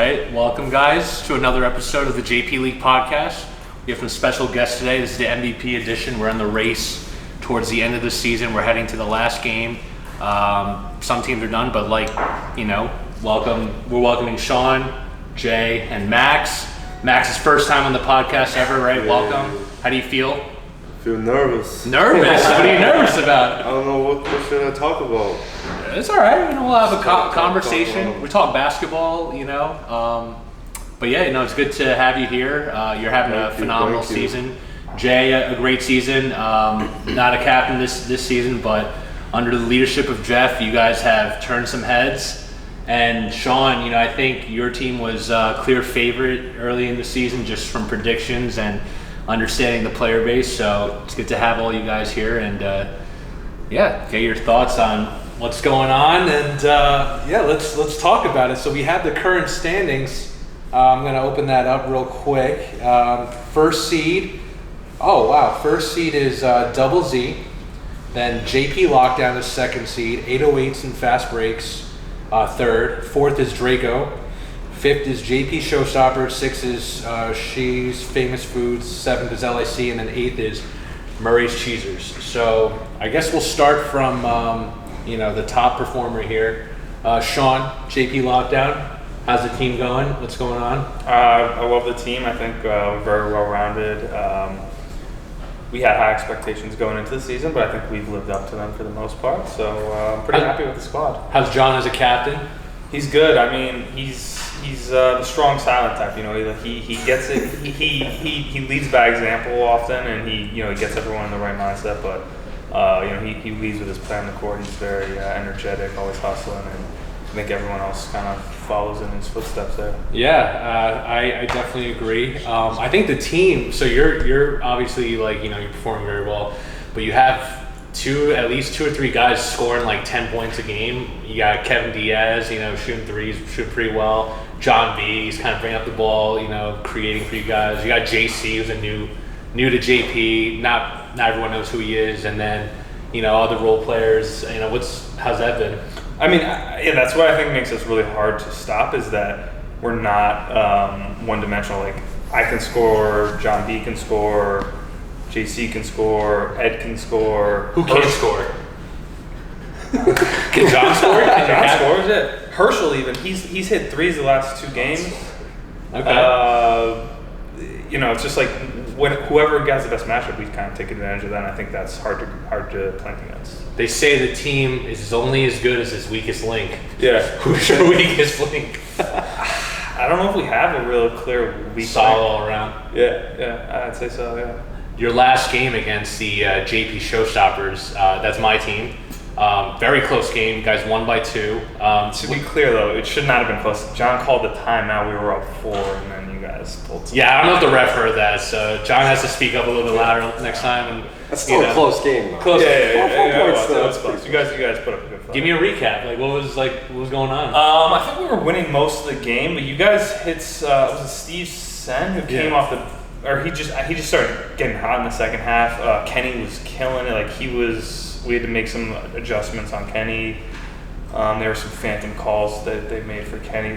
right, welcome guys to another episode of the JP League podcast. We have some special guests today. This is the MVP edition. We're in the race towards the end of the season. We're heading to the last game. Some teams are done, but we're welcoming Sean, Jay, and Max. Max's first time on the podcast ever, right? Yeah. Welcome. How do you feel? I feel nervous. Nervous? What are you nervous about? I don't know what should I talk about. It's all right. We'll have a conversation. We talk basketball, But yeah, it's good to have you here. You're having a phenomenal season. Jay, a great season. Not a captain this season, but under the leadership of Jeff, you guys have turned some heads. And Sean, I think your team was a clear favorite early in the season, just from predictions and understanding the player base. So it's good to have all you guys here and get your thoughts on what's going on. And let's talk about it. So we have the current standings. I'm going to open that up real quick. First seed. Oh wow! First seed is Double Z. Then JP Lockdown is second seed. 808s and Fast Breaks. Third. Fourth is Draco. Fifth is JP Showstopper. Sixth is She's Famous Foods. Seventh is LIC, and then eighth is Murray's Cheesers. So I guess we'll start from the top performer here, Sean, JP Lockdown. How's the team going? What's going on? I love the team. I think we're very well rounded. We had high expectations going into the season, but I think we've lived up to them for the most part. So I'm pretty happy with the squad. How's John as a captain? He's good. I mean, he's the strong silent type. He gets it. He leads by example often, and he gets everyone in the right mindset. But he leads with his play on the court. He's very energetic, always hustling, and I think everyone else kind of follows in his footsteps there. Yeah, I definitely agree. I think the team. So you're obviously you're performing very well, but you have at least two or three guys scoring like 10 points a game. You got Kevin Diaz, shooting threes, shooting pretty well. John B, he's kind of bringing up the ball, creating for you guys. You got JC, who's a new to JP. Not everyone knows who he is, and then other role players. How's that been? I mean, that's what I think makes us really hard to stop is that we're not one-dimensional. Like, I can score, John B can score, JC can score, Ed can score. Who can't score? Can John score? John scores it. Herschel even, he's hit threes the last 2 games. Okay. It's just like when whoever gets the best matchup, we kind of take advantage of that. And I think that's hard to plank against. They say the team is only as good as its weakest link. Yeah. Who's your weakest link? I don't know if we have a real clear weak solid link. all around. Yeah, I'd say so. Yeah. Your last game against the JP Showstoppers, that's my team. Very close game. You guys won by 2. To be clear though, it should not have been close. John called the timeout. We were up 4, and then you guys pulled. Yeah, I don't know if the ref heard that, so John has to speak up a little bit louder next time. And that's still a close game, though. Close. That's close. You guys put up a good fight. Give me a recap. What was going on? I think we were winning most of the game, but you guys hit. Was it Steve Sen who came off the? Or he just started getting hot in the second half. Kenny was killing it. We had to make some adjustments on Kenny. There were some phantom calls that they made for Kenny.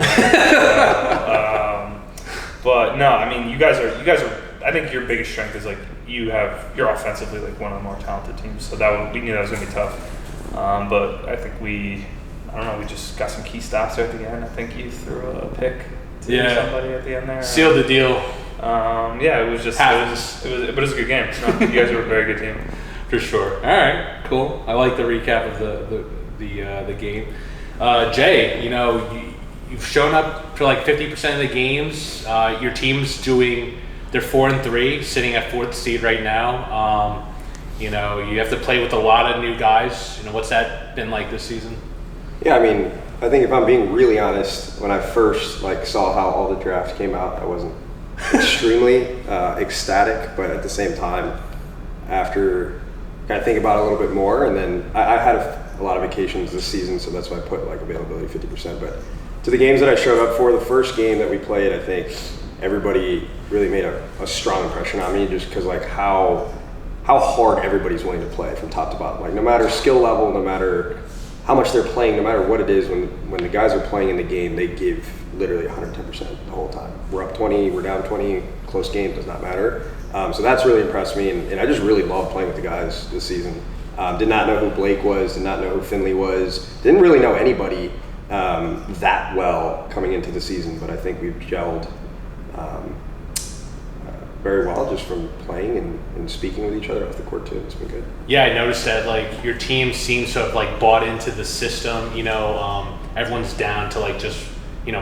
But no, I mean, you guys are. I think your biggest strength is you're offensively one of the more talented teams. So we knew that was gonna be tough. But I think we just got some key stops there at the end. I think you threw a pick to somebody at the end there. Sealed the deal. It was just but it was a good game. No, you guys were a very good team. For sure. All right, cool. I like the recap of the game. Jay, you've shown up for 50% of the games. Your team's they're 4-3, sitting at 4th seed right now. You have to play with a lot of new guys. What's that been like this season? Yeah, I mean, I think if I'm being really honest, when I first saw how all the drafts came out, I wasn't extremely ecstatic, but at the same time, after kind of think about it a little bit more, and then I had a lot of vacations this season, so that's why I put availability 50%. But to the games that I showed up for, the first game that we played, I think everybody really made a strong impression on me, just because how hard everybody's willing to play from top to bottom. No matter skill level, no matter how much they're playing, no matter what it is. When the guys are playing in the game, they give literally 110% the whole time. We're up 20, we're down 20, close game, does not matter. So that's really impressed me, and I just really love playing with the guys this season. Did not know who Blake was, did not know who Finley was, didn't really know anybody that well coming into the season, but I think we've gelled very well just from playing and speaking with each other off the court too. It's been good. Yeah, I noticed that like your team seems to have like bought into the system. Everyone's down to like just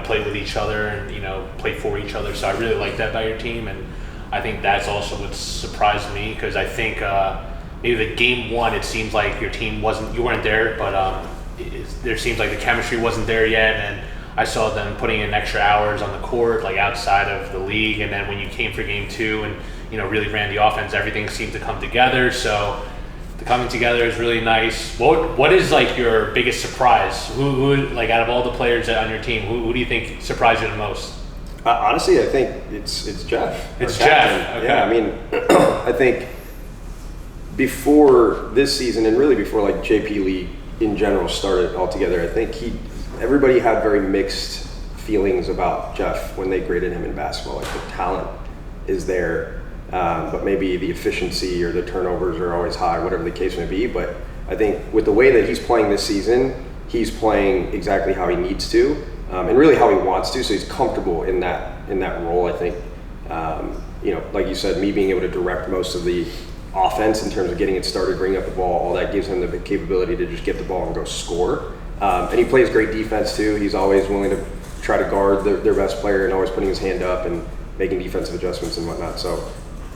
play with each other and play for each other. So I really like that about your team, and I think that's also what surprised me, because I think maybe the game one, it seems like your team you weren't there, but there seems like the chemistry wasn't there yet, and I saw them putting in extra hours on the court, like outside of the league. And then when you came for game two and really ran the offense, everything seemed to come together. So the coming together is really nice. What is like your biggest surprise? Who like out of all the players on your team, who do you think surprised you the most? Honestly, I think it's Jeff. It's our Jeff. captain. Okay. Yeah, I mean, I think before this season, and really before like JP League in general started altogether, I think everybody had very mixed feelings about Jeff when they graded him in basketball. Like the talent is there, but maybe the efficiency or the turnovers are always high, whatever the case may be. But I think with the way that he's playing this season, he's playing exactly how he needs to, and really how he wants to. So he's comfortable in that role. I think, like you said, me being able to direct most of the offense in terms of getting it started, bringing up the ball, all that gives him the capability to just get the ball and go score. And he plays great defense too. He's always willing to try to guard their best player and always putting his hand up and making defensive adjustments and whatnot. So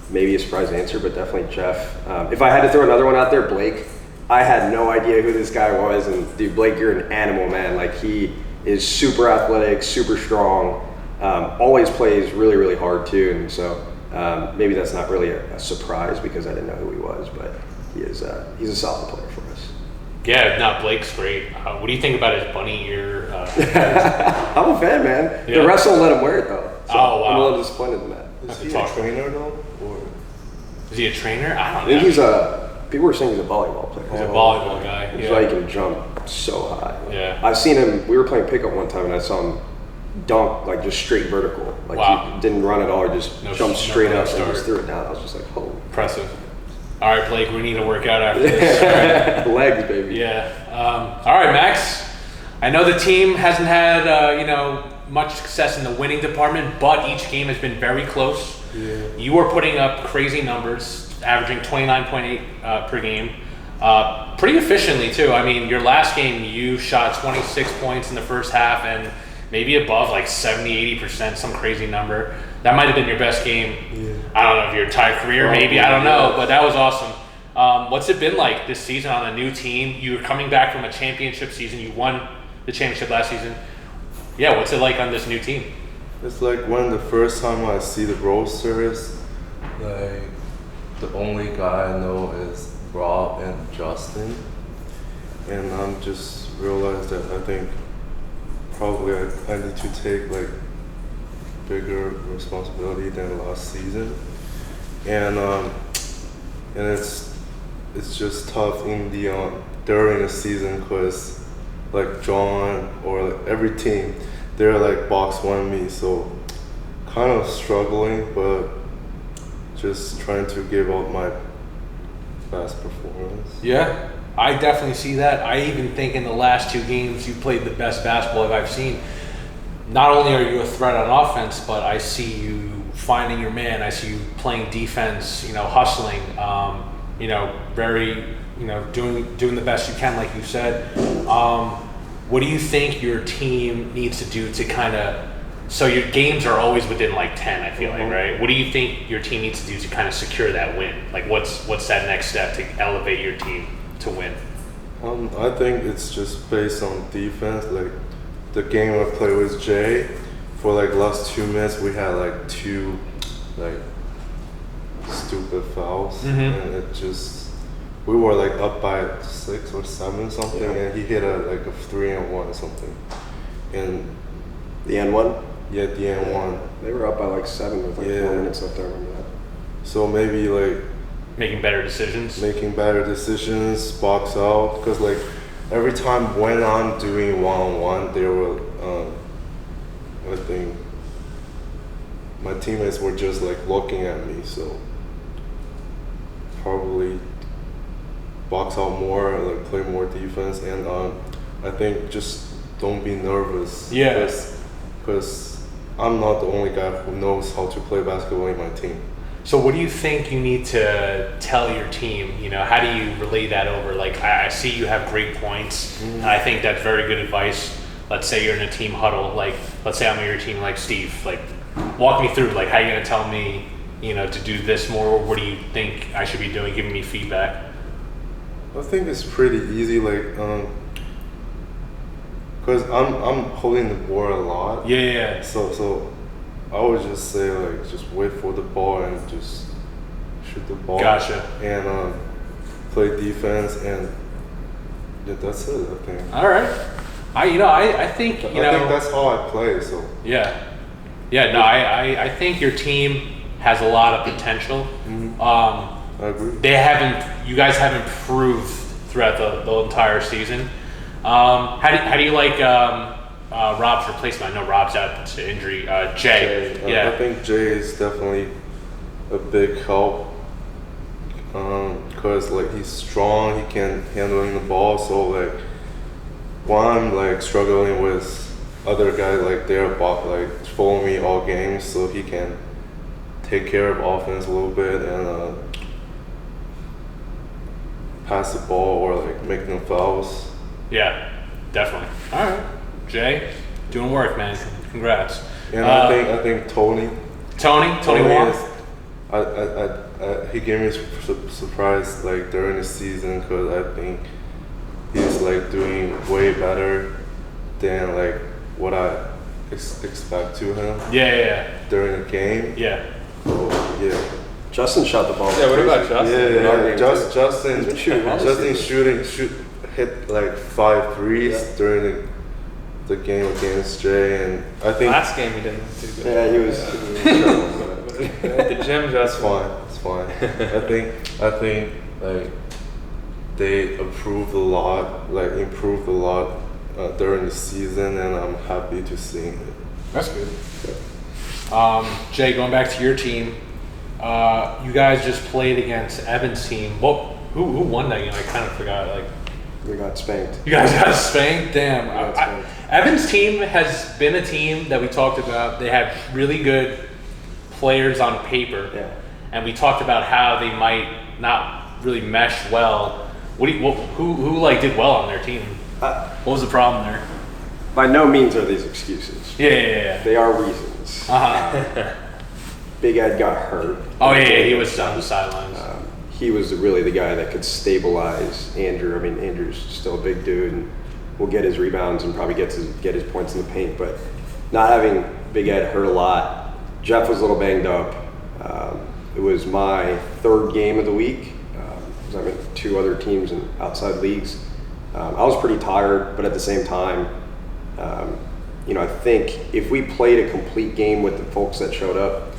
maybe a surprise answer, but definitely Jeff. If I had to throw another one out there, Blake. I had no idea who this guy was, and dude, Blake, you're an animal, man. Like he is super athletic, super strong, always plays really, really hard too. And so maybe that's not really a surprise because I didn't know who he was, but he's a solid player for us. Yeah, no, Blake's great. What do you think about his bunny ear? I'm a fan, man. Yeah. The rest won't let him wear it though. So Oh, wow. I'm a little disappointed in that. Is he a trainer though? Or Is he a trainer? I I don't think know. people were saying he's a volleyball player. He's a volleyball guy. He's Yeah. like he can jump so high. Yeah. I've seen him. We were playing pickup one time, and I saw him dunk like just straight vertical. Like Wow. he didn't run at all. Just No- jumped no straight up start. and just threw it down. I was just like, holy. Impressive. All right, Blake, we need to work out after this. Legs, baby. Yeah. All right, Max. I know the team hasn't had much success in the winning department, but each game has been very close. Yeah. You are putting up crazy numbers, averaging 29.8 per game. Pretty efficiently too. I mean, your last game you shot 26 points in the first half and maybe above like 70-80%, some crazy number. That might have been your best game. Yeah. I don't know if your entire career, maybe, I don't know, but that was awesome. What's it been like this season on a new team? You were coming back from a championship season. You won the championship last season. Yeah, what's it like on this new team? It's like when the first time I see the rosters, like the only guy I know is Rob and Justin, and I'm just realized that I think probably I need to take like bigger responsibility than last season, and it's just tough in the during the season because like John or like every team they're like box one me, so kind of struggling, but just trying to give out my best performance. Yeah, I definitely see that. I even think in the last two games you played the best basketball I've seen. Not only are you a threat on offense, but I see you finding your man. I see you playing defense, hustling, very, doing the best you can, like you said. What do you think your team needs to do to kind of, so your games are always within like 10, I feel like, right? What do you think your team needs to do to kind of secure that win? Like what's that next step to elevate your team to win? I think it's just based on defense. Like the game I played with Jay, for like last 2 minutes we had like 2 like stupid fouls, and it just we were like up by 6 or 7 something, and he hit a 3-and-1 or something, and The end one. yeah, the end one. They were up by like 7 with like 4 Yeah. minutes left. I remember that. So maybe like Making better decisions. making better decisions, box out, because like every time when I'm doing one-on-one, they were, I think, my teammates were just like looking at me, so probably box out more, like play more defense, and I think just don't be nervous. Yeah. Because I'm not the only guy who knows how to play basketball in my team. So what do you think you need to tell your team? You know, how do you relay that over? Like, I see you have great points, and I think that's very good advice. Let's say you're in a team huddle, like, let's say I'm in your team like Steve, like, walk me through, like, how you're gonna tell me, you know, to do this more, or what do you think I should be doing, giving me feedback? I think it's pretty easy, like, cause I'm holding the board a lot. Yeah. So I would just say like just wait for the ball and just shoot the ball. Gotcha. And play defense, and yeah, that's it. I think. All right. I think I think that's how I play. So Yeah. No, I think your team has a lot of potential. I agree. You guys haven't proved throughout the entire season. How do you like Rob's replacement? I know Rob's out to injury. Jay. Yeah. I think Jay is definitely a big help. Cause like he's strong, he can handling the ball. So like when I'm like struggling with other guys, like they're like follow me all games, so he can take care of offense a little bit and pass the ball or like make no fouls. Yeah, definitely. All right, Jay, doing work, man. Congrats. And I think Tony Wong. He gave me a surprise like during the season, because I think he's like doing way better than like what I expect to him. Yeah. During the game. Yeah. So, yeah. Justin shot the ball. Yeah, what about Justin? Yeah. Justin hit like 5 threes during the game against Jay, and I think Last game he didn't do good. Yeah, he was in trouble. At the gym, it's Justin. fine. I think like they improved a lot during the season, and I'm happy to see it. That's good. Jay, going back to your team, you guys just played against Evan's team. Who won that game? I kind of forgot. Like, We got spanked. you guys got spanked. Damn. got spanked. Evan's team has been a team that we talked about. They have really good players on paper, Yeah. and we talked about how they might not really mesh well. Who like did well on their team? What was the problem there? By no means are these excuses. Yeah. They are reasons. Big Ed got hurt. Oh yeah, he was on the sidelines. He was really the guy that could stabilize Andrew. I mean, Andrew's still a big dude and will get his rebounds and probably get his points in the paint. But not having Big Ed hurt a lot. Jeff was a little banged up. It was my third game of the week. I'm in 2 other teams in outside leagues. I was pretty tired, but at the same time, I think if we played a complete game with the folks that showed up,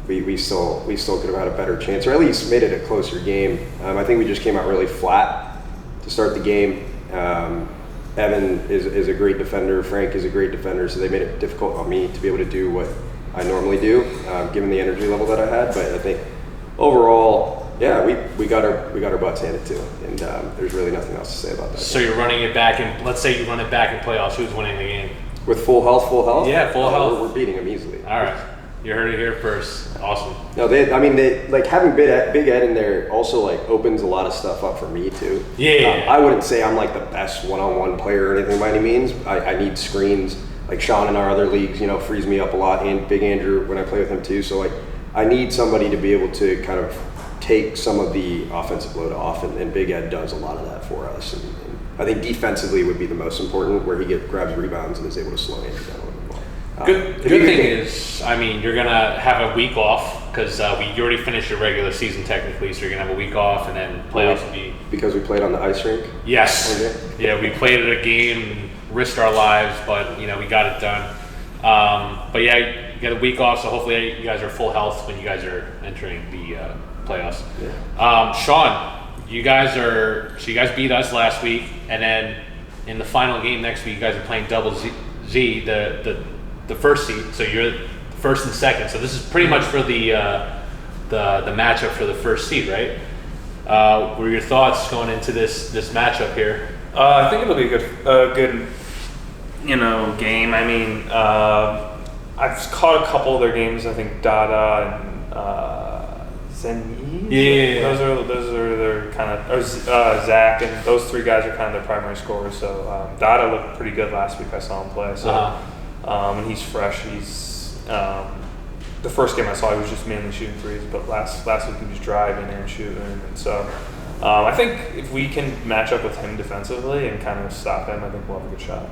we still could have had a better chance, or at least made it a closer game. I think we just came out really flat to start the game. Evan is a great defender. Frank is a great defender, so they made it difficult on me to be able to do what I normally do, given the energy level that I had. But I think overall, yeah, we got our butts handed to, and there's really nothing else to say about that. So you're running it back, and let's say you run it back in playoffs. Who's winning the game? With full health? Yeah, full health. We're beating them easily. All right, you heard it here first. Awesome. No, they like having Big Ed in there also like opens a lot of stuff up for me too. Yeah. I wouldn't say I'm like the best one-on-one player or anything by any means. I need screens. Like Sean in our other leagues, frees me up a lot, and Big Andrew when I play with him too. So like I need somebody to be able to kind of take some of the offensive load off, and Big Ed does a lot of that for us. And I think defensively would be the most important, where he grabs rebounds and is able to slow Andrew down a little bit more. Good thing is, you're gonna have a week off because you already finished your regular season technically, so you're gonna have a week off, and then playoffs will be. Because we played on the ice rink. Yes. Okay. Yeah, we played at a game, and risked our lives, but we got it done. But yeah, you got a week off, so hopefully you guys are full health when you guys are entering the playoffs. Yeah. Sean, you guys beat us last week, and then in the final game next week, you guys are playing Double Z, the first seed. So you're first and second. So this is pretty much for the matchup for the first seed, right? What are your thoughts going into this matchup here? I think it'll be a good game. I mean, I've caught a couple of their games. I think Dada and Zenny. Yeah. Those are their kind of, or Zach, and those three guys are kind of their primary scorers. So Dada looked pretty good last week. I saw him play. So and he's fresh. He's the first game I saw, he was just mainly shooting threes, but last week he was driving and shooting, and so I think if we can match up with him defensively and kind of stop him, I think we'll have a good shot.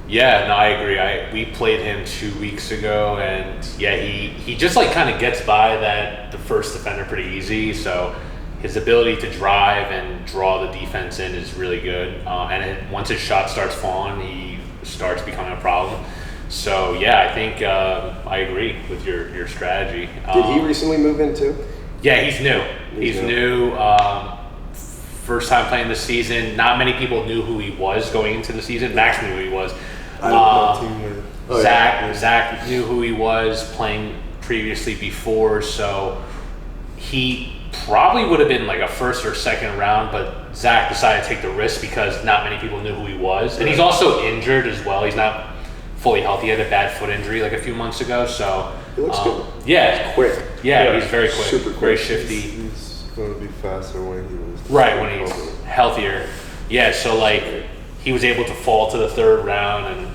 Yeah, no, I agree. We played him 2 weeks ago, and yeah, he just like kind of gets by the first defender pretty easy. So his ability to drive and draw the defense in is really good. Once his shot starts falling, he starts becoming a problem. So yeah, I think I agree with your strategy. Did he recently move in too? Yeah, he's new. He's new. First time playing this season. Not many people knew who he was going into the season. Max knew who he was. Zach knew who he was playing previously before, so he probably would have been like a first or second round, but Zach decided to take the risk because not many people knew who he was. And he's also injured as well. He's not fully healthy. He had a bad foot injury like a few months ago, so he looks good. Yeah, quick. Yeah, he's very quick, super quick. very shifty. He's going to be faster when he was when he's healthier. Yeah, so like he was able to fall to the third round, and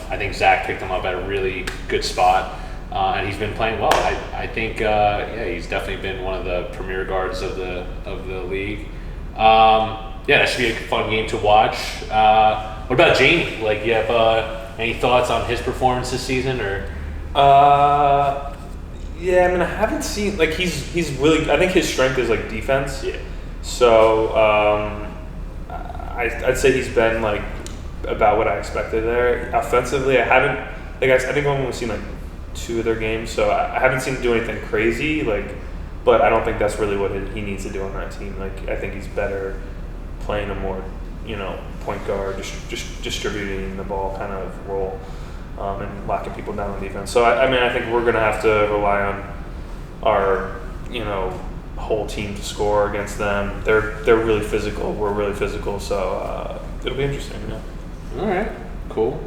I think Zach picked him up at a really good spot, and he's been playing well. I think he's definitely been one of the premier guards of the league. That should be a fun game to watch. What about Jamie? Like, you have any thoughts on his performance this season, or? Yeah, I mean, I haven't seen, like, he's really, I think his strength is like defense. Yeah. So I'd say he's been like about what I expected there. Offensively, I haven't, like, I think I've only seen like 2 of their games, so I haven't seen him do anything crazy, like, but I don't think that's really what he needs to do on that team. Like, I think he's better playing a more, point guard, just distributing the ball kind of role, and locking people down on defense. So I think we're gonna have to rely on our, whole team to score against them. They're really physical. We're really physical, so it'll be interesting. All right, cool.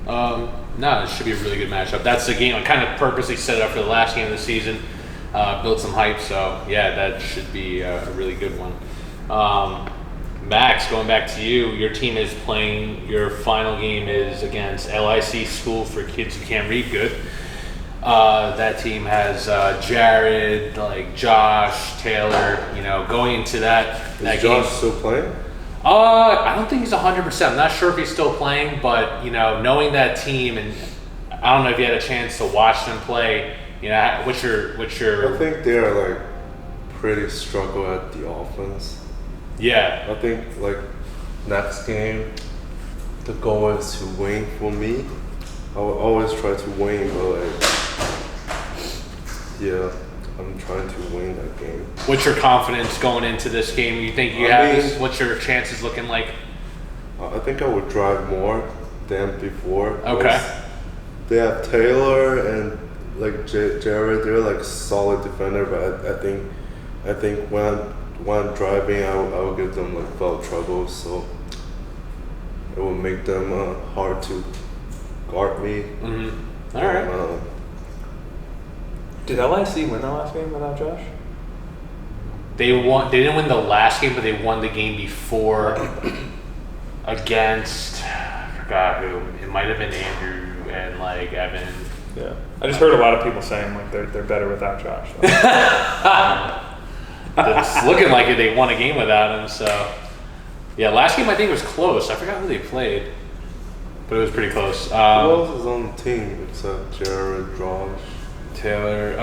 It should be a really good matchup. That's the game I kind of purposely set it up for the last game of the season, build some hype. So yeah, that should be a really good one. Max, going back to you, your team is playing, your final game is against LIC School for Kids Who Can't Read Good. That team has Jared, like Josh, Taylor, going into that Is game. Josh still playing? I don't think he's 100%. I'm not sure if he's still playing, but knowing that team, and I don't know if you had a chance to watch them play. What's your? I think they're like pretty struggle at the offense. Yeah. I think like next game, the goal is to win for me. I will always try to win, but I'm trying to win that game. What's your confidence going into this game? You think you have this? What's your chances looking like? I think I would drive more than before. Okay. They have Taylor and like Jared. They're like solid defender, but I think when I'm driving, I will give them like foul trouble, so it will make them hard to guard me. Mm-hmm. All right. Did LIC win the last game without Josh? They won. They didn't win the last game, but they won the game before against. I forgot who. It might have been Andrew and like Evan. Yeah. I just heard a lot of people saying like they're better without Josh. It's looking like it. They won a game without him. So yeah, last game I think was close. I forgot who they played, but it was pretty close. Who else is on the team except Jared, Josh? Taylor,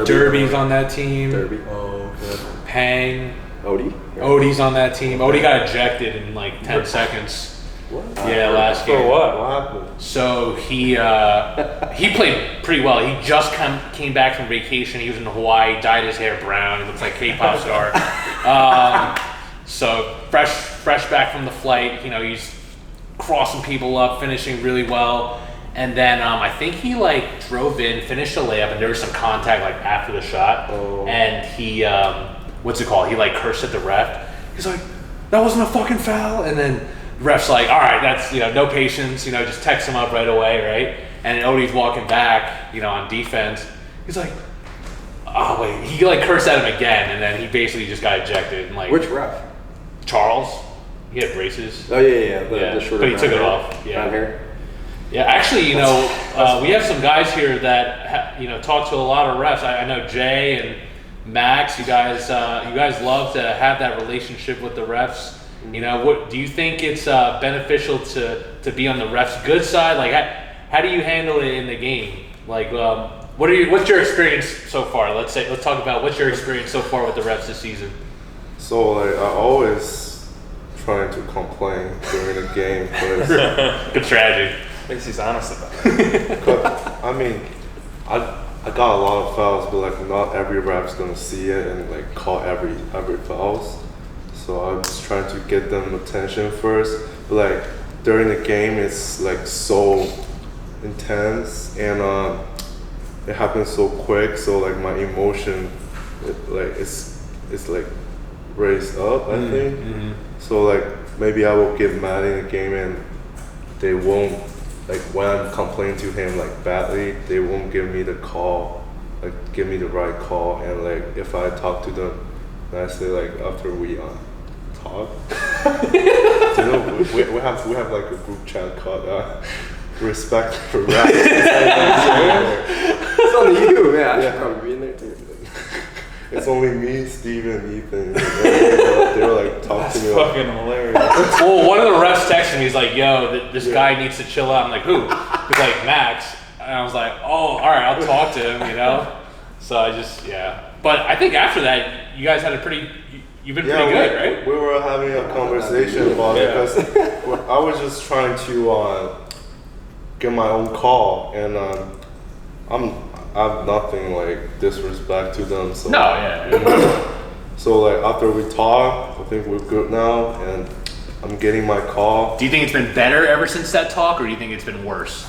Derby's on that team. Derby. Oh, okay. Pang. Odie? Odie's on that team. Odie got ejected in like 10 seconds. What? Yeah, last game. For what? What happened? So he played pretty well. He just came back from vacation. He was in Hawaii, dyed his hair brown. He looks like K-pop star. So fresh back from the flight, you know, he's crossing people up, finishing really well. And then I think he like drove in, finished a layup, and there was some contact like after the shot. Oh. And he, what's it called? He like cursed at the ref. He's like, that wasn't a fucking foul. And then the ref's like, all right, that's, you know, no patience, you know, just text him up right away, right? And Odie's walking back, you know, on defense. He's like, oh wait, he like cursed at him again, and then he basically just got ejected. And like, Which ref? Charles, he had braces. Oh yeah. The shorter but he took it brown off. hair. Yeah. Brown hair. Yeah, actually, you know, we have some guys here that you know talk to a lot of refs. I know Jay and Max. You guys love to have that relationship with the refs. You know, what do you think it's beneficial to be on the refs' good side? Like, how do you handle it in the game? Like, what's your experience so far? Let's talk about what's your experience so far with the refs this season. So like I always trying to complain during the game, but Good strategy. At least he's honest about it. I mean, I got a lot of fouls, but like not every ref's gonna see it and like call every fouls. So I'm just trying to get them attention first. But like during the game, it's like so intense and it happens so quick. So like my emotion, it's like raised up. I think. Mm-hmm. So like maybe I will get mad in the game and they won't. Like when I'm complaining to him like badly, they won't give me the call, like give me the right call. And like if I talk to them, and I say like after we talk, you know, we have like a group chat called respect for rap. It's only you, man. I should probably be in there too. It's only me, Steven, Ethan. They were like talk to me. Like, Fucking hilarious. Well, one of the refs texted me. He's like, "Yo, this guy needs to chill out." I'm like, "Who?" He's like, "Max." And I was like, "Oh, all right, I'll talk to him." You know. So I just But I think after that, you guys had you've been pretty good, right? We were having a conversation about it because I was just trying to get my own call, and I have nothing like disrespect to them. So No, yeah. So like after we talk, I think we're good now, and I'm getting my call. Do you think it's been better ever since that talk, or do you think it's been worse?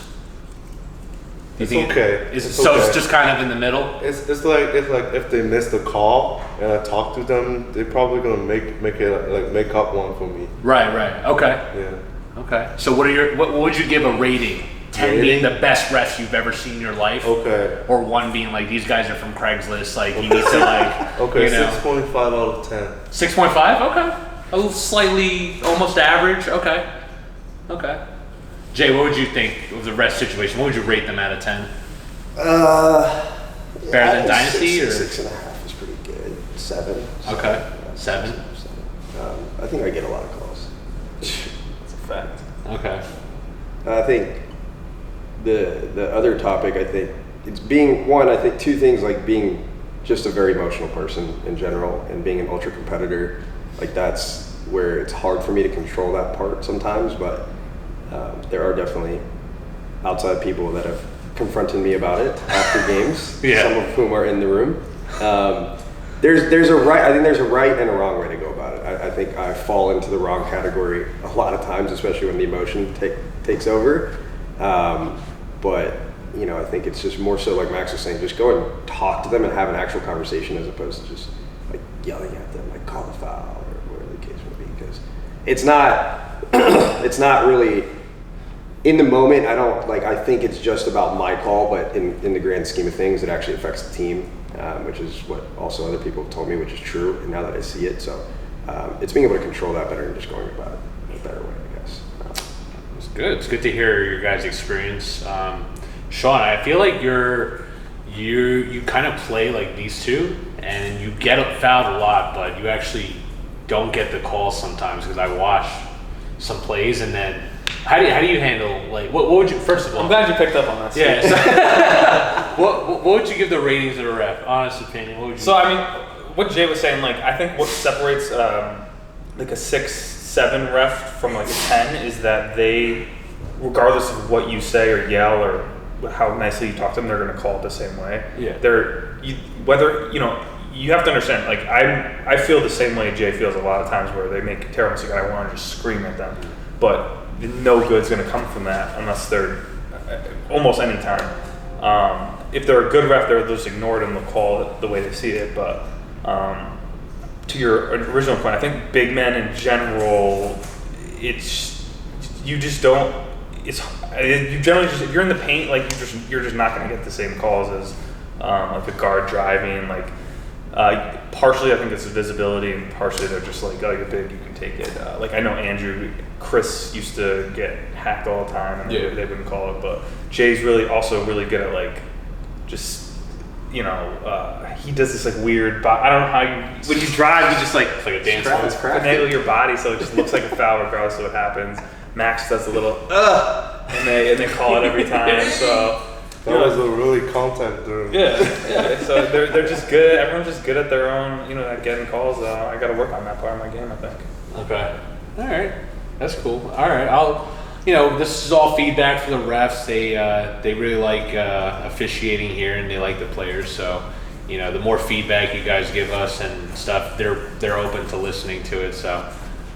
Do you It's think okay. It's okay. just kind of in the middle. It's like if they miss the call and I talk to them, they're probably gonna make up one for me. Right. Okay. Yeah. Okay. So what would you give a rating? 10 being Rating? the best refs you've ever seen in your life. Okay. Or 1 being like, these guys are from Craigslist. Like, you need to like, Okay. you know. 6.5 out of 10. 6.5. Okay. A little slightly almost average. Okay. Jay, what would you think of the ref situation? What would you rate them out of 10? Better than Dynasty, or 6.5 is pretty good. 7. Okay. 7. I think I get a lot of calls. That's a fact. Okay. I think the other topic, I think it's being one. I think 2 things, like being just a very emotional person in general, and being an ultra competitor. Like that's where it's hard for me to control that part sometimes. But there are definitely outside people that have confronted me about it after games. Yeah. Some of whom are in the room. There's a right. I think there's a right and a wrong way to go about it. I think I fall into the wrong category a lot of times, especially when the emotion takes over. But you know, I think it's just more so like Max was saying, just go and talk to them and have an actual conversation as opposed to just like yelling at them, like call a foul or whatever the case may be. Because it's not really in the moment. I think it's just about my call, but in the grand scheme of things, it actually affects the team, which is what also other people have told me, which is true. And now that I see it, so it's being able to control that better and just going about it in a better way, I guess. It's good. It's good to hear your guys' experience. Sean, I feel like you kind of play like these two, and you get fouled a lot, but you actually don't get the calls sometimes, because I watch some plays, and then how do you handle, like, what would you, first of all? I'm glad you picked up on that. Yeah. what would you give the ratings of a ref? Honest opinion. What would you? So I mean, what Jay was saying, like I think what separates like a 6-7 ref from like a 10 is that they, regardless of what you say or yell or how nicely you talk to them, they're going to call it the same way. Yeah. Whether you have to understand. Like I feel the same way Jay feels a lot of times where they make a terrible mistake. I want to just scream at them, but no good's going to come from that unless they're almost any time. If they're a good ref, they'll just ignore it and they'll call it the way they see it. But to your original point, I think big men in general, you just don't. You generally just, if you're in the paint, like you're just not going to get the same calls as like a guard driving. Like partially, I think it's visibility, and partially they're just like, oh, you're big, you can take it. Like I know Chris used to get hacked all the time, and they wouldn't call it. But Jay's also really good at like just. He does this like weird. I don't know how when you drive, you just like it's like a dance finagle your body, so it just looks like a foul regardless of what happens. Max does a little and they call it every time. So that was a really contact there. Yeah. So they're just good. Everyone's just good at their own, at getting calls. I got to work on that part of my game, I think. Okay. All right. That's cool. All right. This is all feedback for the refs. They really like officiating here, and they like the players. So, the more feedback you guys give us and stuff, they're open to listening to it. So,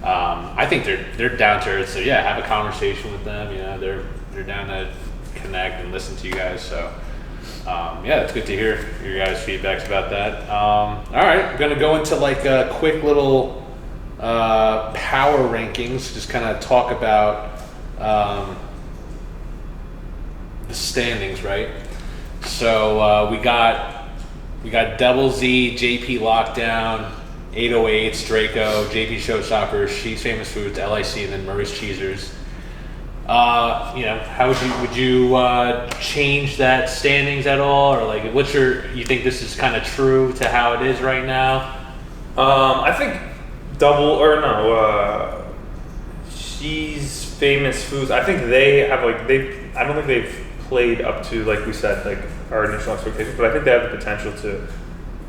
I think they're down to earth. So yeah, have a conversation with them. They're down to connect and listen to you guys. So, yeah, it's good to hear your guys' feedbacks about that. All right, I'm gonna go into like a quick little power rankings. Just kind of talk about. The standings, right? So we got Double Z, JP Lockdown, 808s, Draco, JP Showstoppers, She's Famous Foods, LIC, and then Murray's Cheesers. How would you change that standings at all, or like you think this is kind of true to how it is right now? I think She's Famous Foods. I think they have I don't think they've played up to, like we said, like our initial expectations, but I think they have the potential to.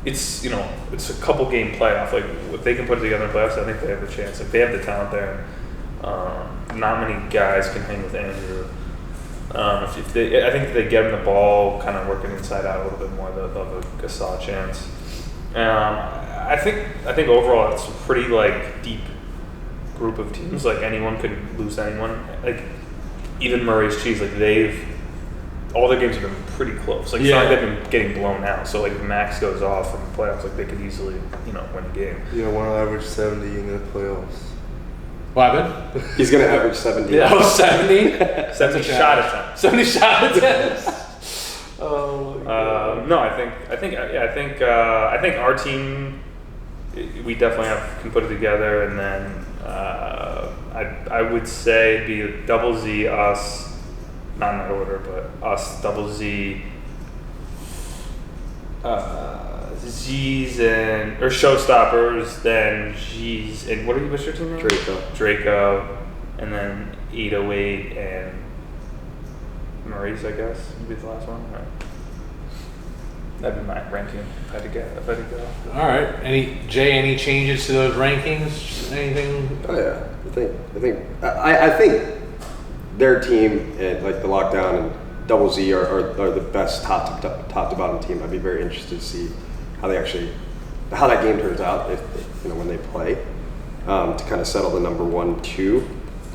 It's it's a couple game playoff. Like if they can put it together in playoffs, I think they have a chance. Like they have the talent there. Not many guys can hang with Andrew. I think if they get him the ball, kind of working inside out a little bit more, they'll have a solid chance. I think overall it's a pretty like deep group of teams. Like anyone could lose to anyone. Like even Murray's Cheese, like all their games have been pretty close. Like it's not like they've been getting blown out. So like if Max goes off in the playoffs, like they could easily win a game. Yeah, one average 70 in the playoffs. What happened? He's gonna average 70. Yeah, 70. 70 shot attempts. 70 shot attempts. Oh. No, I think our team, we definitely can put it together, and then I would say it'd be a Double Z, us, not in that order, but us, Double Z, Z's or Showstoppers, then G's, and what's your team name? Draco, and then 808 and Murray's, I guess, would be the last one. Right. That'd be my ranking if I had to go. All right. Any changes to those rankings? Anything? Oh yeah, I think their team and like the Lockdown and Double Z are the best top to bottom team. I'd be very interested to see how that game turns out if when they play to kind of settle the number 1, 2,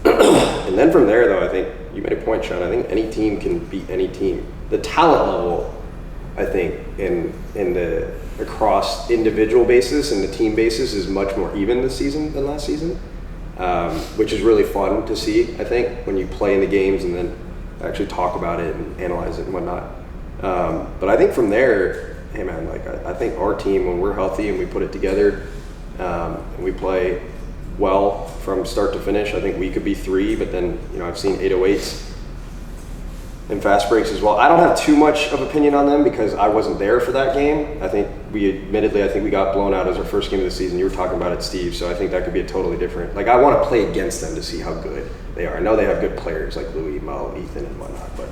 and then from there though I think you made a point, Sean. I think any team can beat any team. The talent level, I think, in the across individual basis and the team basis is much more even this season than last season, which is really fun to see. I think when you play in the games and then actually talk about it and analyze it and whatnot. But I think from there, hey man, like I think our team, when we're healthy and we put it together and we play well from start to finish, I think we could be 3. But then I've seen 808s. And fast breaks as well. I don't have too much of opinion on them because I wasn't there for that game. I think we got blown out as our first game of the season. You were talking about it, Steve, so I think that could be a totally different. Like I want to play against them to see how good they are. I know they have good players like Louis, Mo, Ethan, and whatnot, but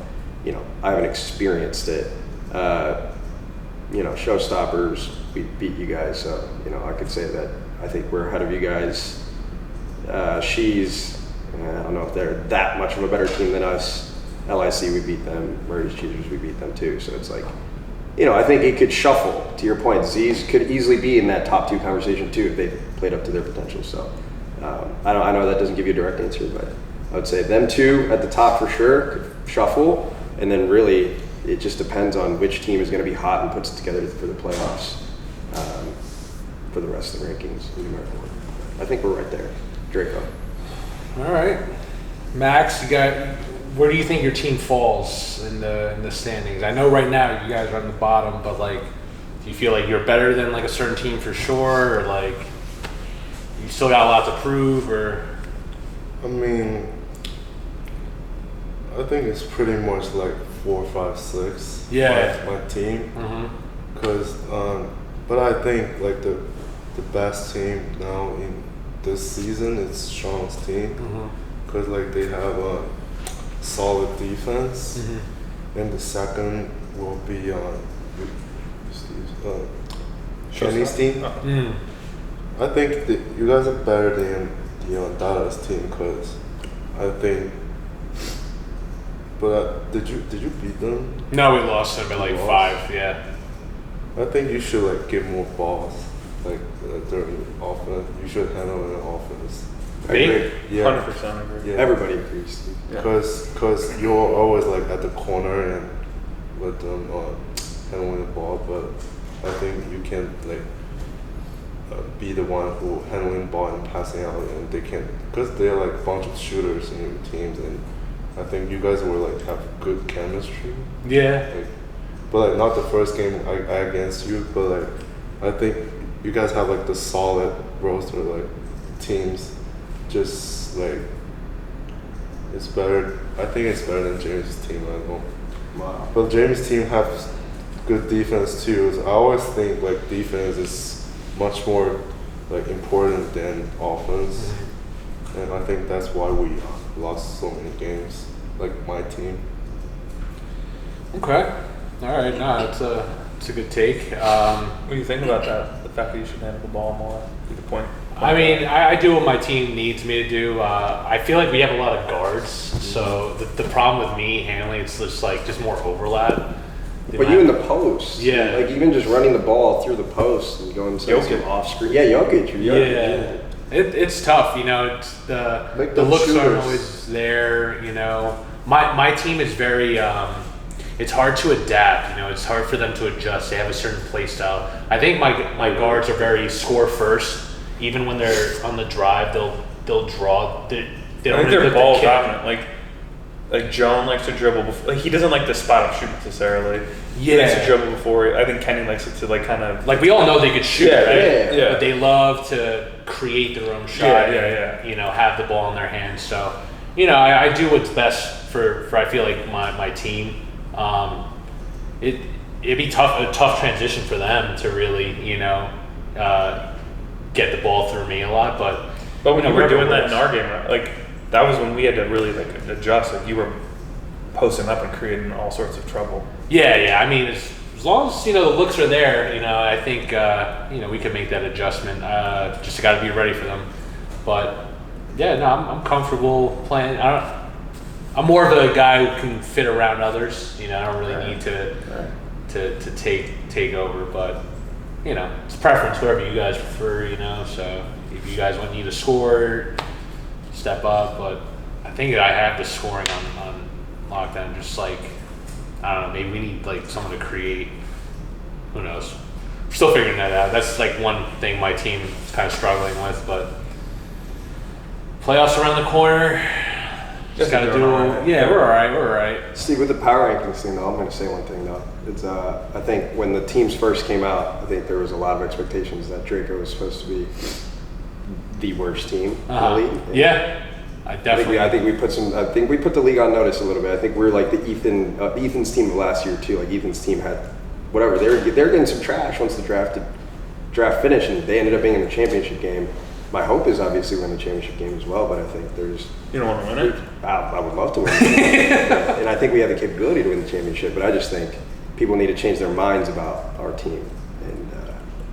I haven't experienced it. Showstoppers, we beat you guys, so I could say that I think we're ahead of you guys. I don't know if they're that much of a better team than us. LIC, we beat them. Murray's Cheesers, we beat them too. So it's like, I think it could shuffle. To your point, Z's could easily be in that top 2 conversation too if they played up to their potential. So I know that doesn't give you a direct answer, but I would say them 2 at the top for sure could shuffle, and then really it just depends on which team is going to be hot and puts it together for the playoffs for the rest of the rankings in numerical order. I think we're right there, Draco. All right, Max, where do you think your team falls in the standings? I know right now you guys are on the bottom, but like, do you feel like you're better than like a certain team for sure, or like you still got a lot to prove, or? I mean, I think it's pretty much like 4, 5, 6. Yeah. My team. Mm-hmm. Cause, but I think like the best team now in this season is Sean's team. Mm-hmm. Cause like they have a solid defense, Mm-hmm. and the second will be Kenny's team. Mm. I think that you guys are better than Dada's team, cause I think. But did you beat them? No, we lost them by like Lost? 5. Yeah. I think you should like get more balls, like during offense. You should handle an offense. I Me? agree. Yeah, 100% agree. yeah. Everybody agrees. Cause you're always like at the corner and let them handling the ball, but I think you can like be the one who handling the ball and passing out, and they can, because they're like a bunch of shooters in your teams, and I think you guys will like have good chemistry. Yeah. Like, but like not the first game I against you, but like I think you guys have like the solid roster like teams. Just like it's better. I think it's better than James' team. I don't know. Wow. But James' team has good defense too. So I always think like defense is much more like important than offense, and I think that's why we lost so many games. Like my team. Okay. All right. No, it's a good take. What do you think about that? The fact that you should handle the ball more. Good point. I mean, I do what my team needs me to do. I feel like we have a lot of guards, so the problem with me handling it's just more overlap. But you in the post, Yeah. like even just running the ball through the post and going some Jokic. off screen. Yeah, Jokic. Yeah, it's tough. It's Make the them looks aren't shooters. always there. My team is very. It's hard to adapt. It's hard for them to adjust. They have a certain play style. I think my guards are very score first. Even when they're on the drive, they'll draw. They I don't think they're really ball kick. dominant. Like Joan likes to dribble before. Like he doesn't like to spot up shoot necessarily. He likes to Yeah. dribble before. I think Kenny likes it to like kind of. Like we all know they could shoot, Yeah, right? yeah. But they love to create their own shot. Yeah. And, have the ball in their hands. So, I do what's best for I feel like my team. It'd be a tough transition for them to really get the ball through me a lot. But But when you were whatever doing that in works. our game, like that was when we had to really like adjust. Like you were posting up and creating all sorts of trouble. Yeah. I mean, as long as the looks are there, I think we can make that adjustment. Just got to be ready for them. But yeah, no, I'm comfortable playing. I'm more of a guy who can fit around others. I don't really need to take over. But it's preference, whatever you guys prefer. So if you guys want me to score, step up. But I think I have the scoring on lockdown. Just like I don't know, maybe we need like someone to create. Who knows? We're still figuring that out. That's like one thing my team is kind of struggling with. But playoffs around the corner. Just Guys are gotta do. doing all right. Yeah, we're all right. Steve, with the power rankings thing, though, I'm going to say one thing though. It's I think when the teams first came out, I think there was a lot of expectations that Draco was supposed to be the worst team in the league. Yeah, I definitely. I think we put the league on notice a little bit. I think we're like the Ethan's team of last year too. Like Ethan's team had whatever they're getting some trash once the draft finished, and they ended up being in the championship game. My hope is obviously win the championship game as well, but I think there's. You don't want to win it. I would love to win, and I think we have the capability to win the championship. But I just think people need to change their minds about our team. And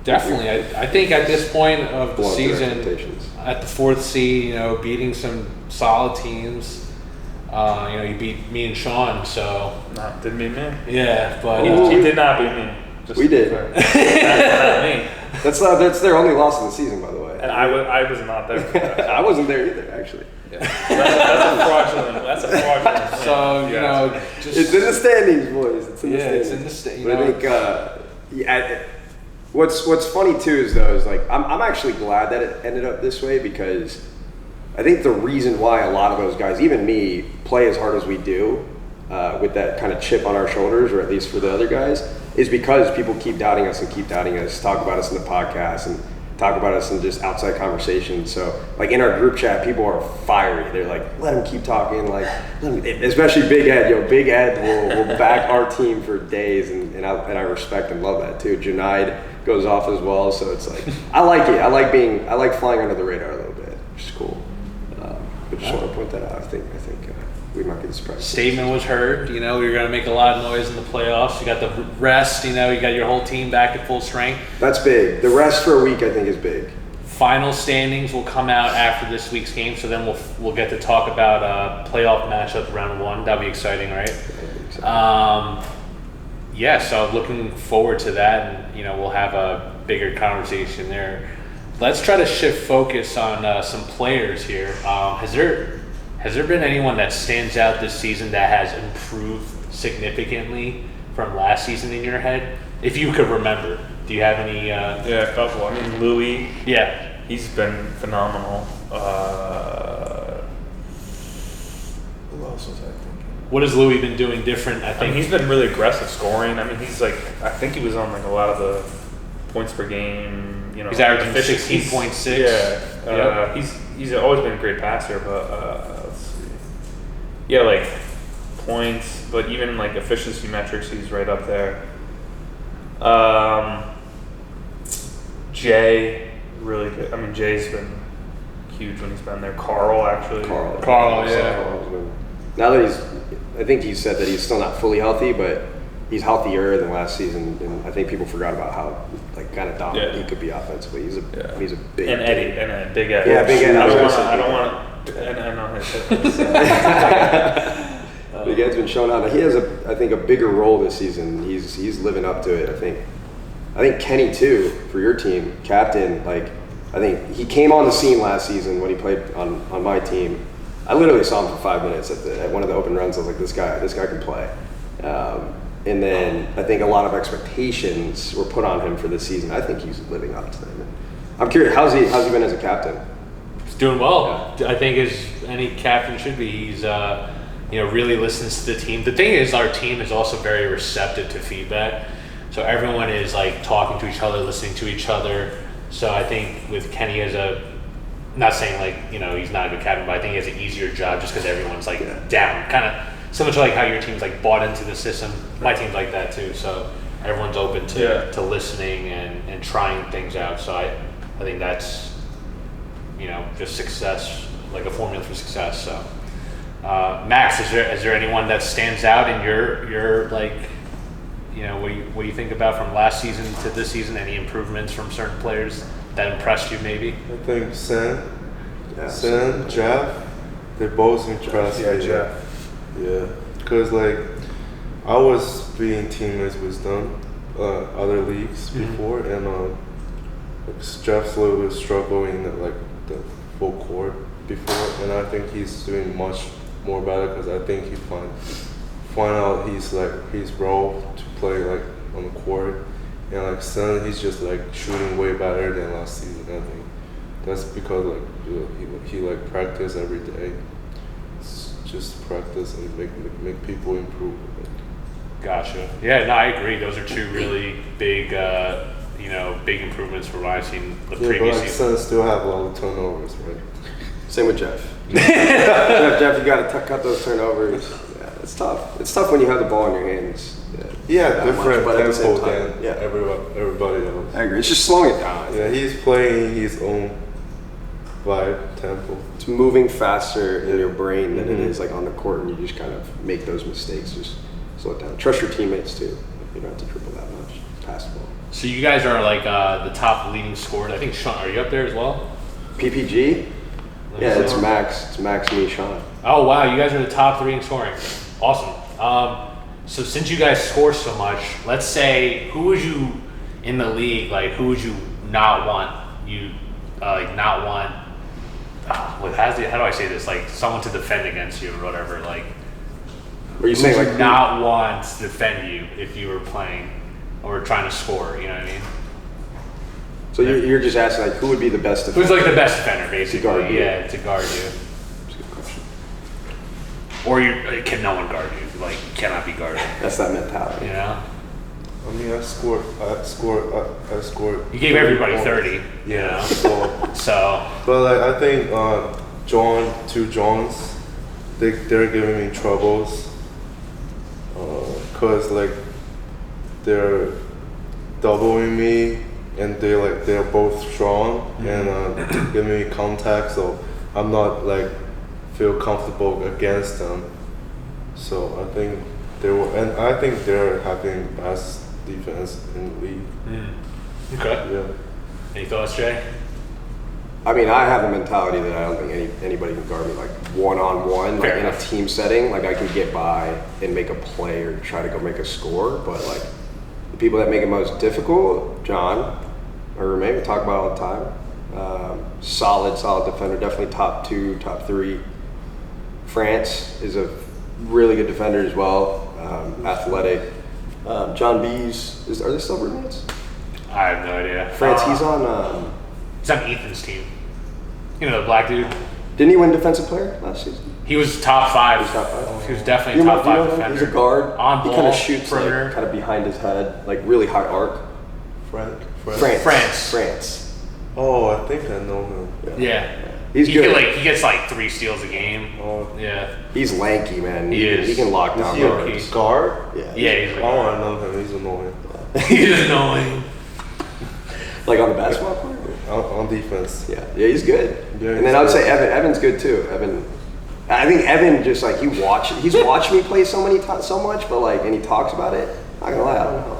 Definitely, I think at this point of the blown through season, expectations. at the 4th seed, beating some solid teams, You beat me and Sean, so No, didn't beat me. yeah. But He did not beat me. Just We did. not me. That's their only loss of the season, by the way. And I was not there for that. I wasn't there either, actually. That's a fraudulent. so win. you know, just It's in the standings, boys. It's in the Yeah, standings. it's in the sta- you But know. I think what's funny too is though is like I'm actually glad that it ended up this way, because I think the reason why a lot of those guys, even me, play as hard as we do with that kind of chip on our shoulders, or at least for the other guys, is because people keep doubting us and keep doubting us, talk about us in the podcast and talk about us in just outside conversations. So like in our group chat, people are fiery. They're like, let him keep talking. Like, especially Big Ed. Big Ed will back our team for days, and I respect and love that too. Junaid goes off as well. So it's like, I like it. I like flying under the radar a little bit, which is cool. But just want to point that out. I think we might be surprised. statement was heard. You know, we were going to make a lot of noise in the playoffs. You got the rest. You know, you got your whole team back at full strength. That's big. The rest for a week, I think, is big. Final standings will come out after this week's game, so then we'll get to talk about playoff matchup round 1. That'll be exciting, right? Yeah, so looking forward to that, and you know, we'll have a bigger conversation there. Let's try to shift focus on some players here. Has there been anyone that stands out this season that has improved significantly from last season in your head? If you could remember, do you have any? Yeah, a couple. I mean, Louis. Yeah, He's been phenomenal. Who else was I thinking? what has Louis been doing different? I I think mean, he's been really aggressive scoring. I mean, he's like, I think he was on like a lot of the points per game. You know, He's averaging efficiency. 16.6. Yeah, he's always been a great passer, but let's see. Yeah, like points, but even like efficiency metrics, he's right up there. Jay, really good. I mean, Jay's been huge when he's been there. Carl, actually. Carl, yeah. Carl's been- Now that I think he said that he's still not fully healthy, but he's healthier than last season, and I think people forgot about how like kind of dominant Yeah. he could be offensively. He's a big And Eddie, and Big Ed. Yeah, Big Ed. I don't I want was to. I know his. Big Ed's been shown out. He has I think a bigger role this season. He's living up to it. I think Kenny too, for your team, captain. Like I think he came on the scene last season when he played on my team. I literally saw him for 5 minutes at one of the open runs. I was like, this guy can play. And then I think a lot of expectations were put on him for this season. I think he's living up to them. I'm curious, how's he been as a captain? He's doing well. I think as any captain should be. He's really listens to the team. The thing is, our team is also very receptive to feedback. So everyone is like talking to each other, listening to each other. So I think with Kenny as not saying like, you know, he's not a good captain, but I think he has an easier job just because everyone's like down. Kind of similar to like how your team's like bought into the system. My team's like that too. So everyone's open to listening and trying things out. So I think that's, you know, just success, like a formula for success. So Max, is there anyone that stands out in your like, you know, what you think about from last season to this season? Any improvements from certain players that impressed you maybe? I think Sen, Yeah, Jeff, they both impressed Yeah, me. Jeff. Yeah, because like I was being teammates with them, other leagues before, and like, Jeff's a little bit struggling at like the full court before, and I think he's doing much more better because I think he find out his role to play like on the court, and like Sen, he's just like shooting way better than last season. I think that's because like he like practice every day. It's just practice and make people improve. Gotcha. Yeah, no, I agree. Those are two really big, big improvements from what I've seen the Yeah, but previous like season. Sen still have a lot of turnovers, right? Same with Jeff. Jeff, you got to cut those turnovers. Yeah, it's tough. It's tough when you have the ball in your hands. Yeah, that much, different but at the same tempo time, than yeah. everybody else. I agree. It's just slowing it down. Yeah, he's playing his own vibe, tempo. It's moving faster in your brain than it Mhm. is like on the court, and you just kind of make those mistakes. Just slow it down. Trust your teammates too. You don't have to dribble that much. Pass the ball. So you guys are like the top leading scorers. I think Sean, are you up there as well? PPG? Let me Yeah, see. it's Max. It's Max, me, Sean. Oh wow, you guys are the top 3 in scoring. Awesome. So since you guys score so much, let's say who would you in the league like? Who would you not want? Not want. How do I say this? Like someone to defend against you or whatever. Like, Are you saying who like would not want to defend you if you were playing or trying to score? You know what I mean? So you're just asking like who would be the best Who's defender? like the best defender, basically? guard you. Yeah, to guard you. That's a good question. Or can no one guard you? Like, you cannot be guarded. That's that mentality. You know? I mean, I scored. You gave everybody 30 30. points. You know? So, So, but like I think two Johns, they're giving me troubles. Cause like they're doubling me, and they're both strong and giving me contact. So I'm not like feel comfortable against them. So I think I think they're having best defense in the league. okay. Yeah. Any thoughts, Jay? I mean, I have a mentality that I don't think anybody can guard me like one-on-one, like Fair in a enough. team setting. Like I can get by and make a play or try to go make a score, but like the people that make it most difficult, John or Remain, we talk about all the time. Solid defender, definitely top 2, top 3. France is a really good defender as well, athletic. John Bees, are they still roommates? I have no idea. France, he's on. He's on Ethan's team. You know, the black dude. Didn't he win Defensive Player last season? He was top 5. He was top 5. He was definitely You know, top do you 5 know him? defender. He's a guard. On He ball, kind of shoots perimeter. like, kind of behind his head, like really high arc. France. France. Oh, I think I know him. Yeah. He's he good. He gets like 3 steals a game. Oh, Yeah. He's lanky, man. He is. He can lock down is he guards. a guard? Yeah. Yeah, he's like, Oh, I know him. He's annoying. he's annoying. Like on the basketball court? On defense. Yeah. Yeah, he's good. Yeah, and he's then I would good. say Evan. Evan's good too. I think Evan just like he's watched me play so much, but like, and he talks about it. Not gonna lie, I don't know.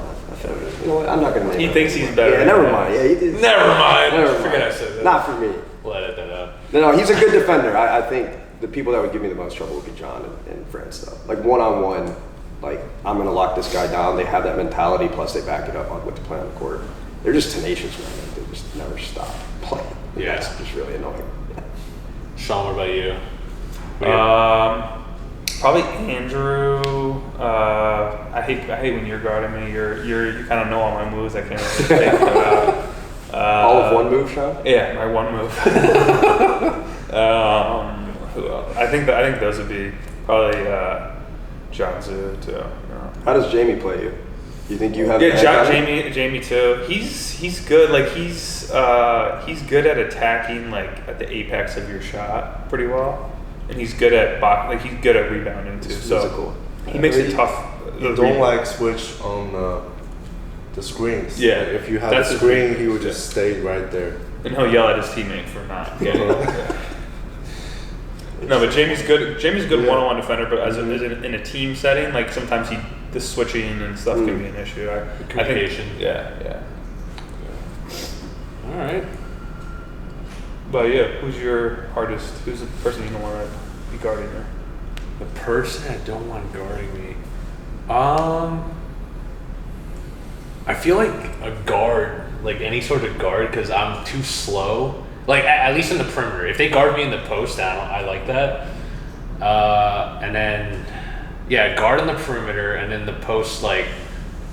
You know what? I'm not gonna name He him. thinks he's better. Yeah, never mind. Yeah, he did. Never mind. Never mind. Forget I said that. Not for me. We'll edit that out. No, he's a good defender. I think the people that would give me the most trouble would be John and France, though. Like one-on-one, like I'm gonna lock this guy down. They have that mentality, plus they back it up on with the play on the court. They're just tenacious, man. They just never stop playing. Yeah. That's just really annoying. Sean, what about you? What do you- Probably Andrew. I hate when you're guarding me. You kind of know all my moves. I can't really think about. All of one move, Sean? Yeah, my one move. Who else? I think those would be probably John Zhu too. How does Jamie play you? You think you have? Yeah, Jamie too. He's good. Like he's good at attacking like at the apex of your shot pretty well, and he's good at he's good at rebounding too. He's So physical. he makes it tough. You don't like switch on the screens. Yeah, Like, if you have that's a his screen, weakness. he would just stay right there. And he'll yell at his teammate for not getting it. No, but Jamie's good. Jamie's a good Yeah. one-on-one defender, but as in a team setting, like sometimes the switching and stuff can be an issue. I think, Communication. yeah. All right. But yeah, who's your hardest? Who's the person you don't want to be guarding there? The person I don't want guarding me. I feel like a guard, like any sort of guard, because I'm too slow. Like at least in the perimeter. If they guard me in the post, I like that. And then, yeah, guard in the perimeter, and then the post, like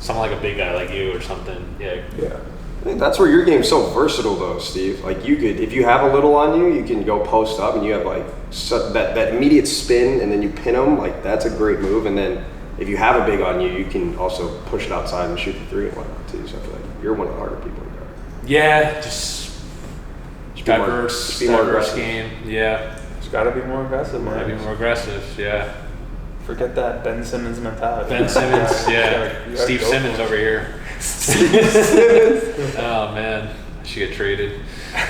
someone like a big guy like you or something. Yeah. Yeah. I think that's where your game's so versatile, though, Steve. Like you could, if you have a little on you, you can go post up, and you have like that immediate spin, and then you pin them. Like that's a great move. And then if you have a big on you, you can also push it outside and shoot the three and whatnot too. So I feel like you're one of the harder people to guard. Yeah, just be more- diverse, just be more diverse aggressive. game. Yeah, Just gotta be more aggressive, man. gotta be more aggressive. Yeah. Forget that Ben Simmons mentality. Ben Simmons, You yeah. gotta Steve go Simmons for it. over here. Oh man, I should get traded.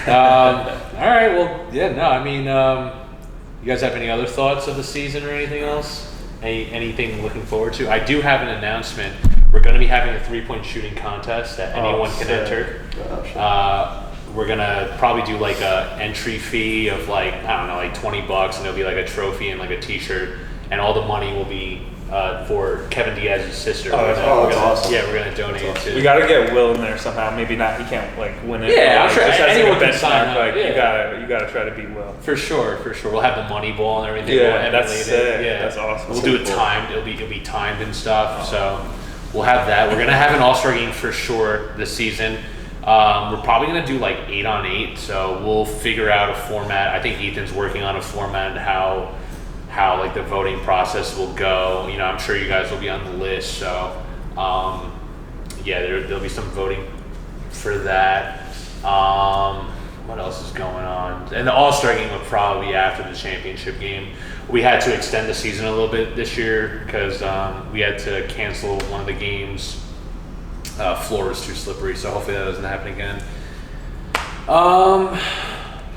All right, well, yeah, no, I mean, you guys have any other thoughts of the season or anything else? Anything looking forward to? I do have an announcement. We're going to be having a 3-point shooting contest that anyone can sick. enter. we're gonna probably do like a entry fee of like, I don't know, like $20, and it'll be like a trophy and like a T-shirt, and all the money will be for Kevin Diaz's sister. Oh, that's awesome. Yeah, we're gonna donate it to. We got to get Will in there somehow. Maybe not. He can't like win it. Yeah, I'm Like, sure just as, anyone like, a can sign benchmark, up, Like yeah. you gotta try to beat Will. For sure. We'll have the money ball and everything. Yeah, We'll that's emulate sick. it. Yeah, That's awesome. We'll do it Cool. timed. It'll be timed and stuff. So we'll have that. We're gonna have an All-Star game for sure this season. We're probably gonna do like 8-on-8. So we'll figure out a format. I think Ethan's working on a format how like the voting process will go. You know, I'm sure you guys will be on the list. So yeah, there'll be some voting for that. What else is going on? And the All-Star game would probably be after the championship game. We had to extend the season a little bit this year because we had to cancel one of the games. Floor was too slippery, so hopefully that doesn't happen again. How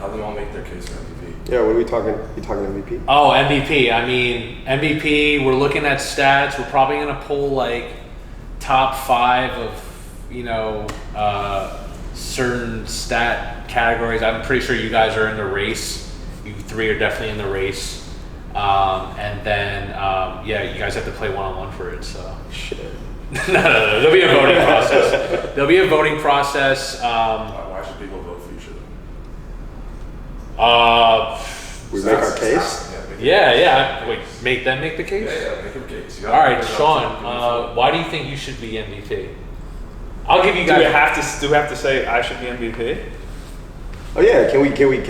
do they all make their case for MVP? Yeah, what are we talking? You talking MVP? Oh, MVP. I mean, MVP, we're looking at stats. We're probably going to pull like top 5 of, you know, certain stat categories. I'm pretty sure you guys are in the race. You 3 are definitely in the race. And then, yeah, you guys have to play one-on-one for it, so. Shit. No. There'll be a voting process. There'll be a voting process. Why should people vote for each other? We make our case. Yeah. Wait, make the case? Yeah, make a case. All right, Sean. Why do you think you should be MVP? I'll give you Do we guys. have to say I should be MVP? Oh yeah, can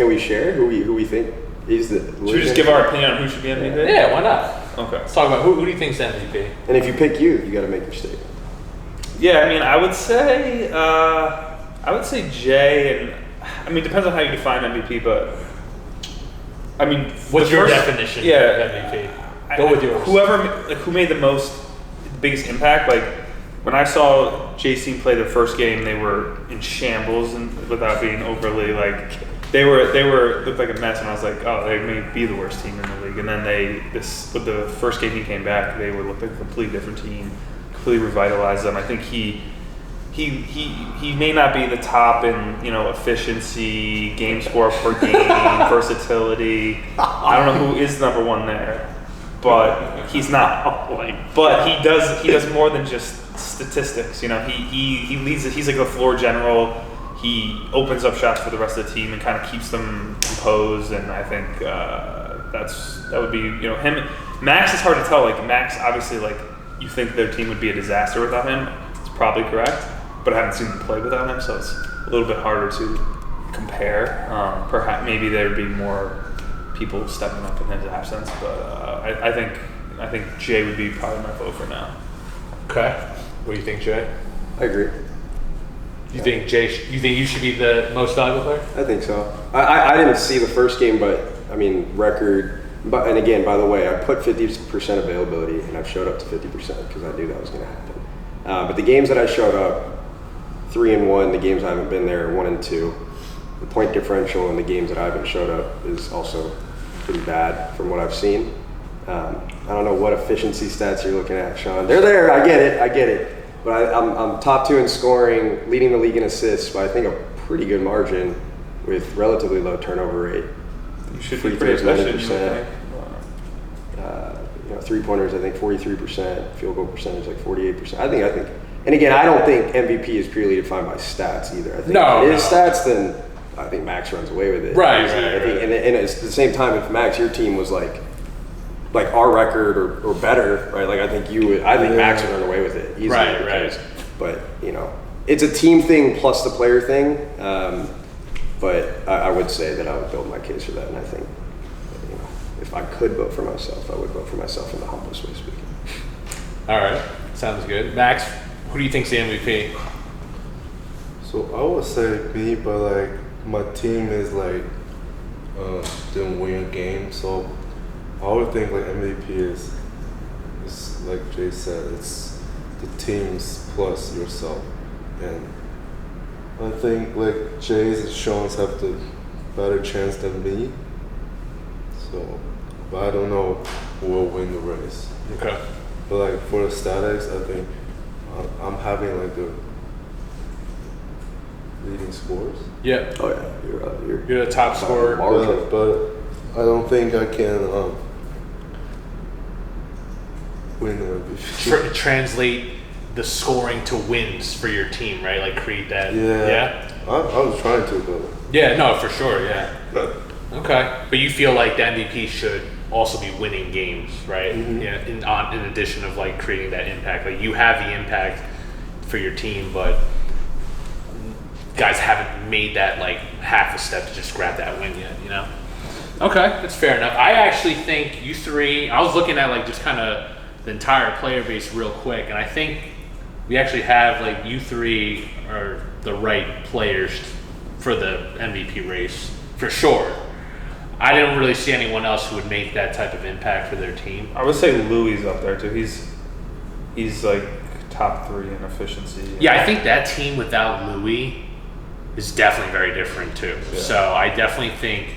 we share who we think is the? Should we just give our opinion on who should be MVP? Yeah, why not? Okay. Let's talk about who do you think's MVP? And if you pick you got to make your statement. Yeah, I mean, I would say Jay, and I mean, depends on how you define MVP, but I mean, What's the your first- definition Yeah, of MVP? Go with yours. Who made the biggest impact? Like when I saw JC play the first game, they were in shambles, and without being overly like, they looked like a mess, and I was like, oh, they may be the worst team in the league. And then with the first game he came back, they looked like a completely different team, completely revitalized them. I think he may not be the top in, you know, efficiency, game score per game, versatility. I don't know who is number 1 there, but he's not. But he does more than just statistics. You know, he leads it. He's like a floor general. He opens up shots for the rest of the team and kind of keeps them composed. And I think that would be, you know, him. Max is hard to tell. Like Max, obviously, like you think their team would be a disaster without him. It's probably correct, but I haven't seen them play without him, so it's a little bit harder to compare. Perhaps maybe there'd be more people stepping up in his absence, but I think Jay would be probably my vote for now. Okay. What do you think, Jay? I agree. You think you should be the most valuable player? I think so. I didn't see the first game, but I mean record. But and again, by the way, I put 50% availability, and I've showed up to 50% because I knew that was going to happen. But the games that I showed up, 3-1. The games I haven't been there, 1-2. The point differential in the games that I haven't showed up is also pretty bad from what I've seen. I don't know what efficiency stats you're looking at, Sean. They're there. I get it. But I'm top 2 in scoring, leading the league in assists by I think a pretty good margin with relatively low turnover rate. You should Free be pretty throws, efficient. 90%. You know, 3-pointers, I think 43%. Field goal percentage, like 48%. I think. And again, I don't think MVP is purely defined by stats either. I think if it is stats, then I think Max runs away with it. Right. I think, and it's at the same time, if Max, your team was like our record or better, right? Like I think Max would run away with it easily. Right. But you know, it's a team thing plus the player thing. But I would say that I would build my case for that, and I think, you know, if I could vote for myself, I would vote for myself in the humblest way speaking. All right. Sounds good. Max, who do you think's the MVP? So I would say me, but like my team is like didn't win a game, so I would think like MVP is like Jay said, it's the teams plus yourself, and I think like Jay's and Sean's have the better chance than me. So, but I don't know who will win the race. Okay. But like for the statics, I think I'm having like leading scores. Yeah, Oh yeah, you're the top scorer. Margin. But I don't think I can win the MVP. Translate the scoring to wins for your team, right? Like create that. Yeah. I was trying to, but Yeah, no, for sure, yeah. Okay. But you feel like the MVP should also be winning games, right? Yeah, in addition of like creating that impact. Like you have the impact for your team, but guys haven't made that like half a step to just grab that win yet, you know? Okay, that's fair enough. I actually think you three, I was looking at like just kind of the entire player base real quick, and I think we actually have like you three are the right players for the MVP race, for sure. I didn't really see anyone else who would make that type of impact for their team. I would say Louis up there too. He's like top 3 in efficiency. Yeah, I think that team without Louis is definitely very different too. Yeah. So I definitely think,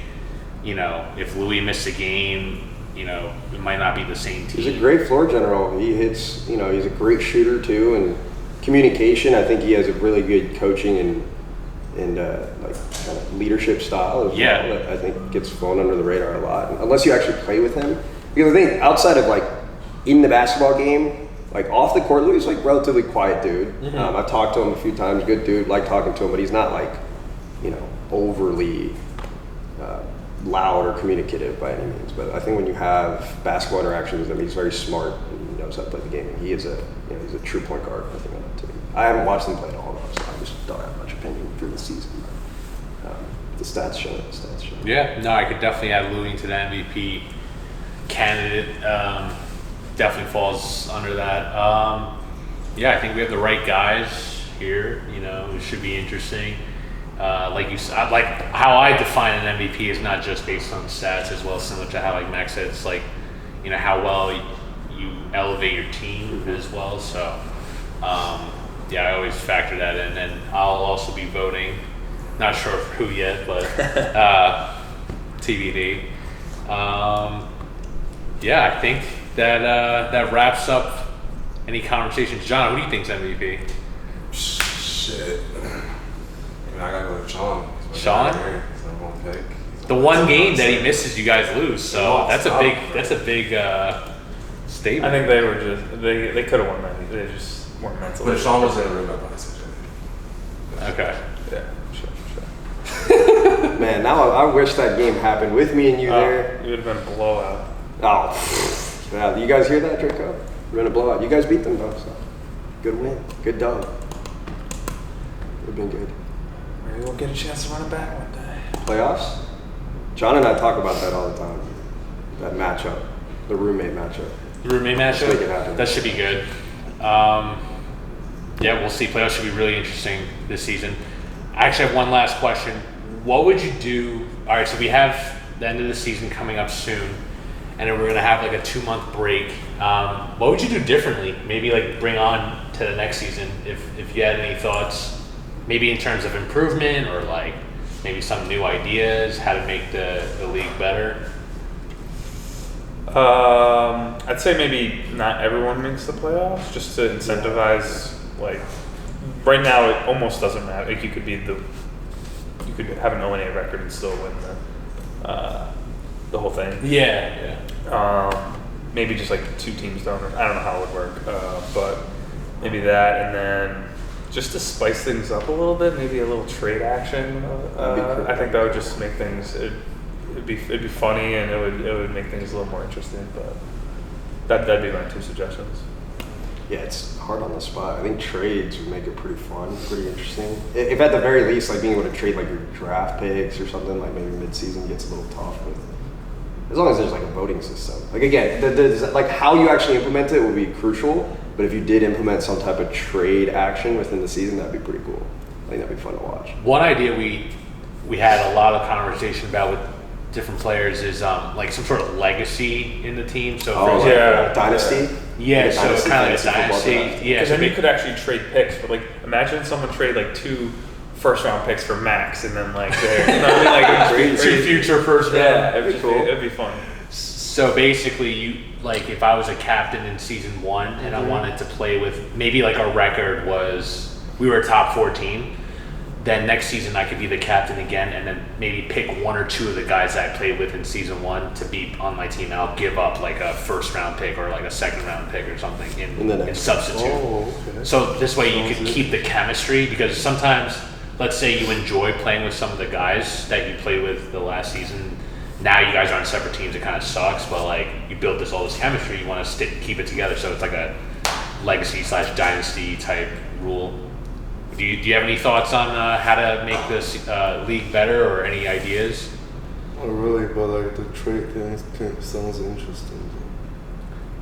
you know, if Louis missed a game, you know, it might not be the same team. He's a great floor general. He hits, you know, he's a great shooter too, and communication. I think he has a really good coaching and like kind of leadership style as Yeah. well. That I think gets flown under the radar a lot, unless you actually play with him. Because I think outside of like in the basketball game, like off the court, Louis is like relatively quiet dude. I've talked to him a few times. Good dude, like talking to him, but he's not like, you know, overly loud or communicative by any means. But I think when you have basketball interactions with him, he's very smart and he knows how to play the game. And he is he's a true point guard. I think on that team. I haven't watched him play at all, though, so I just don't have much opinion through the season. But, the stats show it. The stats show it. Yeah, no, I could definitely add Louis to the MVP candidate. Definitely falls under that. Yeah, I think we have the right guys here. You know, it should be interesting. Like you said, like how I define an MVP is not just based on stats, as well, similar to how like Max said, it's like, you know, how well you elevate your team as well. So, yeah, I always factor that in, and I'll also be voting. Not sure who yet, but TBD. Yeah, I think that wraps up any conversations. John, who do you think's MVP? Shit. I mean, I gotta go with Sean. Sean? He's number 1 pick. The one game that he misses, you guys lose. So lost. that's a big statement. I think they were just they could have won that. They just weren't mentally. But Sean wasn't a remember that decision. Okay. Yeah, sure. Man, now I wish that game happened with me and you there. It would have been a blowout. Oh, yeah. You guys hear that, Draco? We're in a blowout. You guys beat them though, so good win, good dub. Would have been good. Maybe we'll get a chance to run it back one day. Playoffs? John and I talk about that all the time. That matchup, the roommate matchup. The roommate matchup? Make it happen. That should be good. Yeah, we'll see. Playoffs should be really interesting this season. I actually have one last question. What would you do? All right, so we have the end of the season coming up soon, and then we're going to have like a 2-month break. What would you do differently? Maybe like bring on to the next season if you had any thoughts, maybe in terms of improvement or like maybe some new ideas, how to make the league better? I'd say maybe not everyone makes the playoffs, just to incentivize. Like right now, it almost doesn't matter. Like you could have an 0-8 record and still win the whole thing. Yeah. Maybe just like 2 teams don't. I don't know how it would work, but maybe that, and then just to spice things up a little bit, maybe a little trade action. That'd be cool. I think that would just make things. It'd be funny, and it would make things a little more interesting. But that'd be my 2 suggestions. Yeah, it's hard on the spot. I think trades would make it pretty fun, pretty interesting. If at the very least, like being able to trade like your draft picks or something, like maybe mid-season gets a little tough. But as long as there's like a voting system. Like again, like how you actually implement it will be crucial. But if you did implement some type of trade action within the season, that'd be pretty cool. I think that'd be fun to watch. One idea we had a lot of conversation about with different players is like some sort of legacy in the team. So for example, yeah. Dynasty? Yeah, Like a so dynasty kind of like a fantasy football dynasty. draft. Yeah, Because so then you could actually trade picks, but like imagine someone trade like 2 first-round picks for Max, and then like they're, you know what I mean? Like two future first round. Yeah, That'd be cool. It'd be fun. So basically, you like if I was a captain in season 1 and I wanted to play with maybe like our record was we were a top 4 team, then next season I could be the captain again, and then maybe pick one or two of the guys that I played with in season 1 to be on my team, and I'll give up like a first round pick or like a second round pick or something in substitute. Oh, okay. So this way you can keep the chemistry, because sometimes, let's say you enjoy playing with some of the guys that you played with the last season. Now you guys are on separate teams. It kind of sucks, but like you built all this chemistry. You want to keep it together, so it's like a legacy/dynasty type rule. Do you have any thoughts on how to make this league better, or any ideas? Not really, but like the trade thing sounds interesting.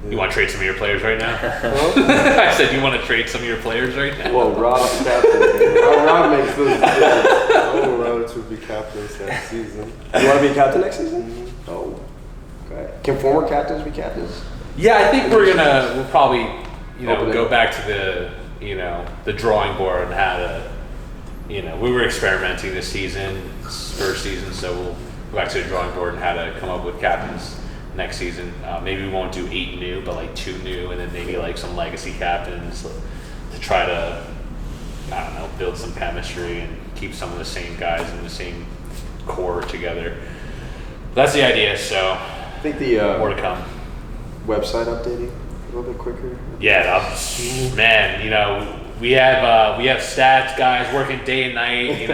You want to trade some of your players right now? I said you want to trade some of your players right now. Well, Rob's captain. Rob makes those decisions. I would rather to be captains next season. You want to be captain next season? Oh, okay. Can former captains be captains? Yeah, I think we'll probably Open it go up. back to the drawing board on how to, we were experimenting this season, first season, so we'll go back to the drawing board and how to come up with captains next season. Maybe we won't do 8 new, but like 2 new, and then maybe like some legacy captains to try to, I don't know, build some chemistry and keep some of the same guys in the same core together. That's the idea, so I think the more to come. website updating a little bit quicker. Yeah, man, we have stats guys working day and night. We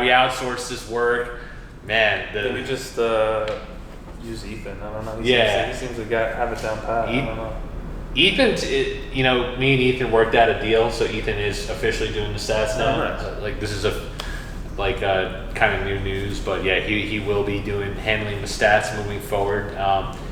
outsource this work. Man, Did we just use Ethan? I don't know. Yeah. He seems to have it down pat. I don't know. Ethan's, me and Ethan worked out a deal, so Ethan is officially doing the stats now. Oh, nice. Like this is kind of new news, but yeah, he will be handling the stats moving forward.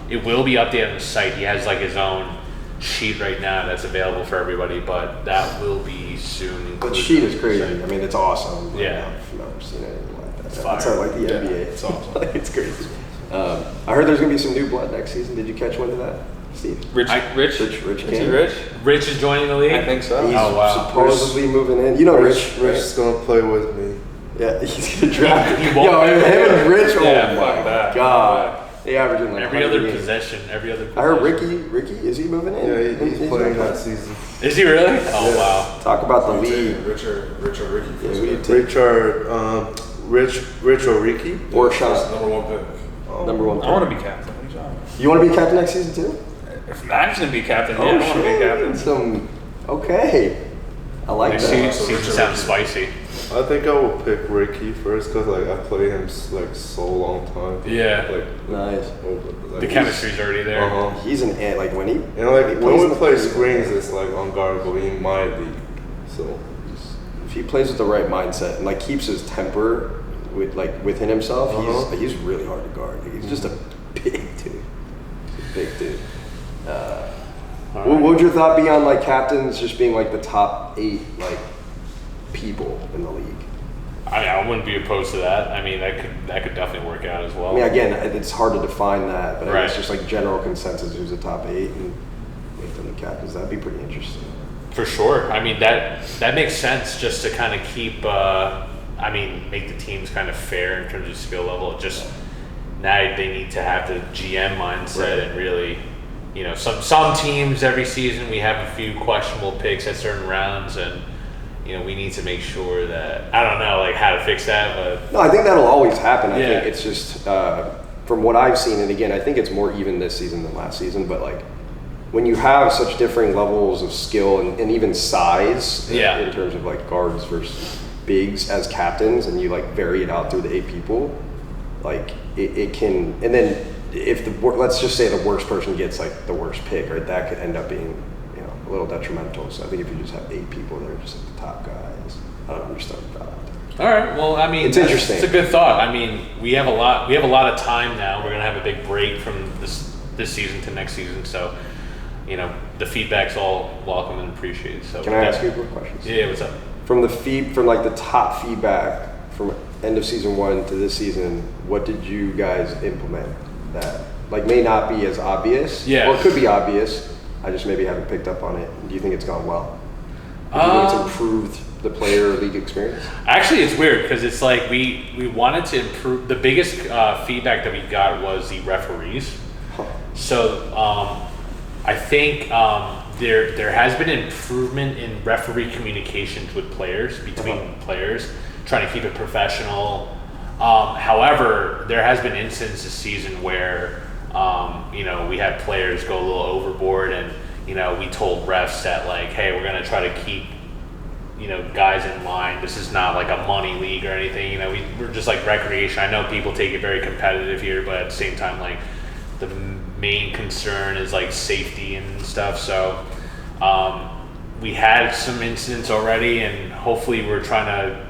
It will be updated on the site. He has like his own sheet right now that's available for everybody, but that will be soon The included. sheet is crazy. I mean, it's awesome. Yeah. I've never seen anything like that. fire. It's not like the Yeah, NBA. it's awesome. Like, it's crazy. I heard there's gonna be some new blood next season. Did you catch wind of that, Steve? Rich Rich Is he King. Rich? Rich is joining the league. I think so. He's Oh, wow. supposedly moving in. You know Rich. Rich is gonna play with me. Yeah, he's gonna draft. He won't Yo, play him with and Rich. Yeah, Oh my fuck that. god. They averaging like Every 100 other games. possession. I heard Ricky, is he moving in? Yeah, he's playing not that season. Is he really? Oh Yeah. wow. Talk about the Who you league. taking, Rich or Ricky? Yeah, First who you pick? take? Rich or Ricky? Or First Sean. number 1 pick. Number 1. I want to be captain. What are you talking about? You want to be captain next season too? If Max gonna be captain, Oh, yeah, I want to be captain. Okay. I like This that. season sounds spicy. I think I will pick Ricky first because like I played him like so long time. Yeah. Like Nice. The chemistry's already there. Uh huh. He's an ant. Like when he. And like he plays when in we the- play screens, it's like unguardable in my league. So If he plays with the right mindset and like keeps his temper within himself, Uh-huh. he's really hard to guard. Like, he's just a big dude. He's a big dude. What would your thought be on like captains just being like the top 8 like people in the league? I wouldn't be opposed to that. I mean, that could definitely work out as well. I mean, again, it's hard to define that, but Right. it's just like general consensus who's the top 8 and make them the captains. That'd be pretty interesting. For sure. I mean, that makes sense just to kind of keep, make the teams kind of fair in terms of skill level. Just now they need to have the GM mindset and really, some teams every season we have a few questionable picks at certain rounds, and we need to make sure that, I don't know like how to fix that, but No, I think that'll always happen. I Yeah. think it's just from what I've seen, and again, I think it's more even this season than last season. But like when you have such differing levels of skill and even size, Yeah. in terms of like guards versus bigs as captains, and you like vary it out through the 8 people, like it can. And then if let's just say the worst person gets like the worst pick, right? That could end up being a little detrimental. So I think if you just have 8 people that are just like the top guys, I don't understand that. all right. Well, I mean, It's interesting. It's a good thought. I mean, we have a lot of time now. We're gonna have a big break from this season to next season, so the feedback's all welcome and appreciated. So Can I ask you a quick question? Yeah, what's up? From like the top feedback from end of season 1 to this season, what did you guys implement that like may not be as obvious? Yeah. Or it could be obvious. I just maybe haven't picked up on it. Do you think it's gone well? Do you think it's improved the player league experience? Actually, it's weird because it's like we wanted to improve. The biggest feedback that we got was the referees. So I think there has been improvement in referee communications with players, between players. trying to keep it professional. However, there has been instances this season where we had players go a little overboard, and we told refs that like, hey, we're gonna try to keep guys in line. This is not like a money league or anything. We're just like recreation. I know people take it very competitive here, but at the same time, like the main concern is like safety and stuff. So we had some incidents already, and hopefully we're trying to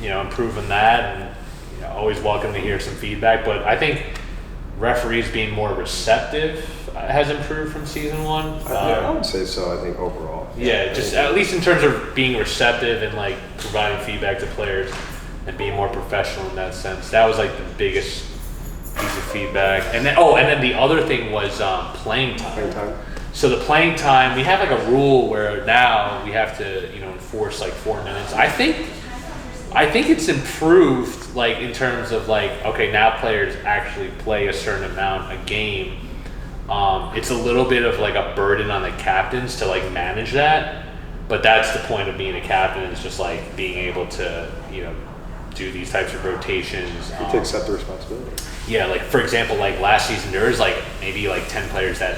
improve on that. And always welcome to hear some feedback. But I think referees being more receptive has improved from season one. I would say so. I think overall. Yeah, just at least in terms of being receptive and like providing feedback to players and being more professional in that sense. That was like the biggest piece of feedback. And then the other thing was playing time. Playing time. So the playing time, we have like a rule where now we have to enforce like 4 minutes. I think it's improved like in terms of like, okay, now players actually play a certain amount a game. It's a little bit of like a burden on the captains to like manage that, but that's the point of being a captain, is just like being able to do these types of rotations. To accept the responsibility. Yeah, like for example, like last season there was like maybe like 10 players that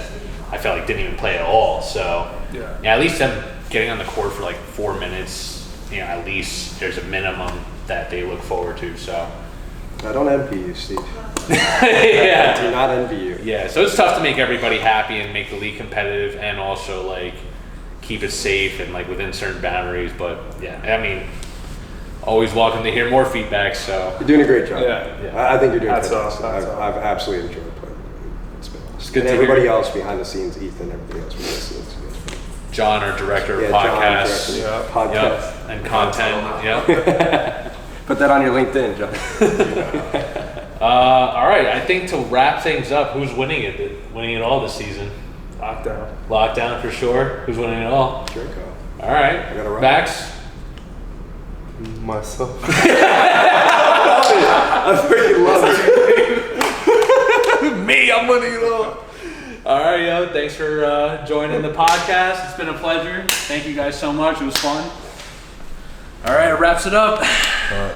I felt like didn't even play at all. So yeah, at least them getting on the court for like 4 minutes, at least there's a minimum that they look forward to. So I don't envy you, Steve. Yeah. I do not envy you. Yeah, so it's tough to make everybody happy and make the league competitive and also like keep it safe and like within certain boundaries. But yeah, I mean, always welcome to hear more feedback. So You're doing a great job. Yeah. I think you're doing Hats fantastic. off, hats I've absolutely enjoyed playing. It's been awesome. It's good And to everybody hear. else behind the scenes, Ethan, everybody else. John, our director of John, podcasts, director of Yeah. podcasts. yep, and content, yep. Put that on your LinkedIn, John. All right, I think to wrap things up, who's winning it all this season? Lockdown for sure. Who's winning it all? Draco. All right, I gotta run. Max. Myself. I freaking love it. Me, I'm winning it all. All right, yo, thanks for joining the podcast. It's been a pleasure. Thank you guys so much. It was fun. All right, it wraps it up.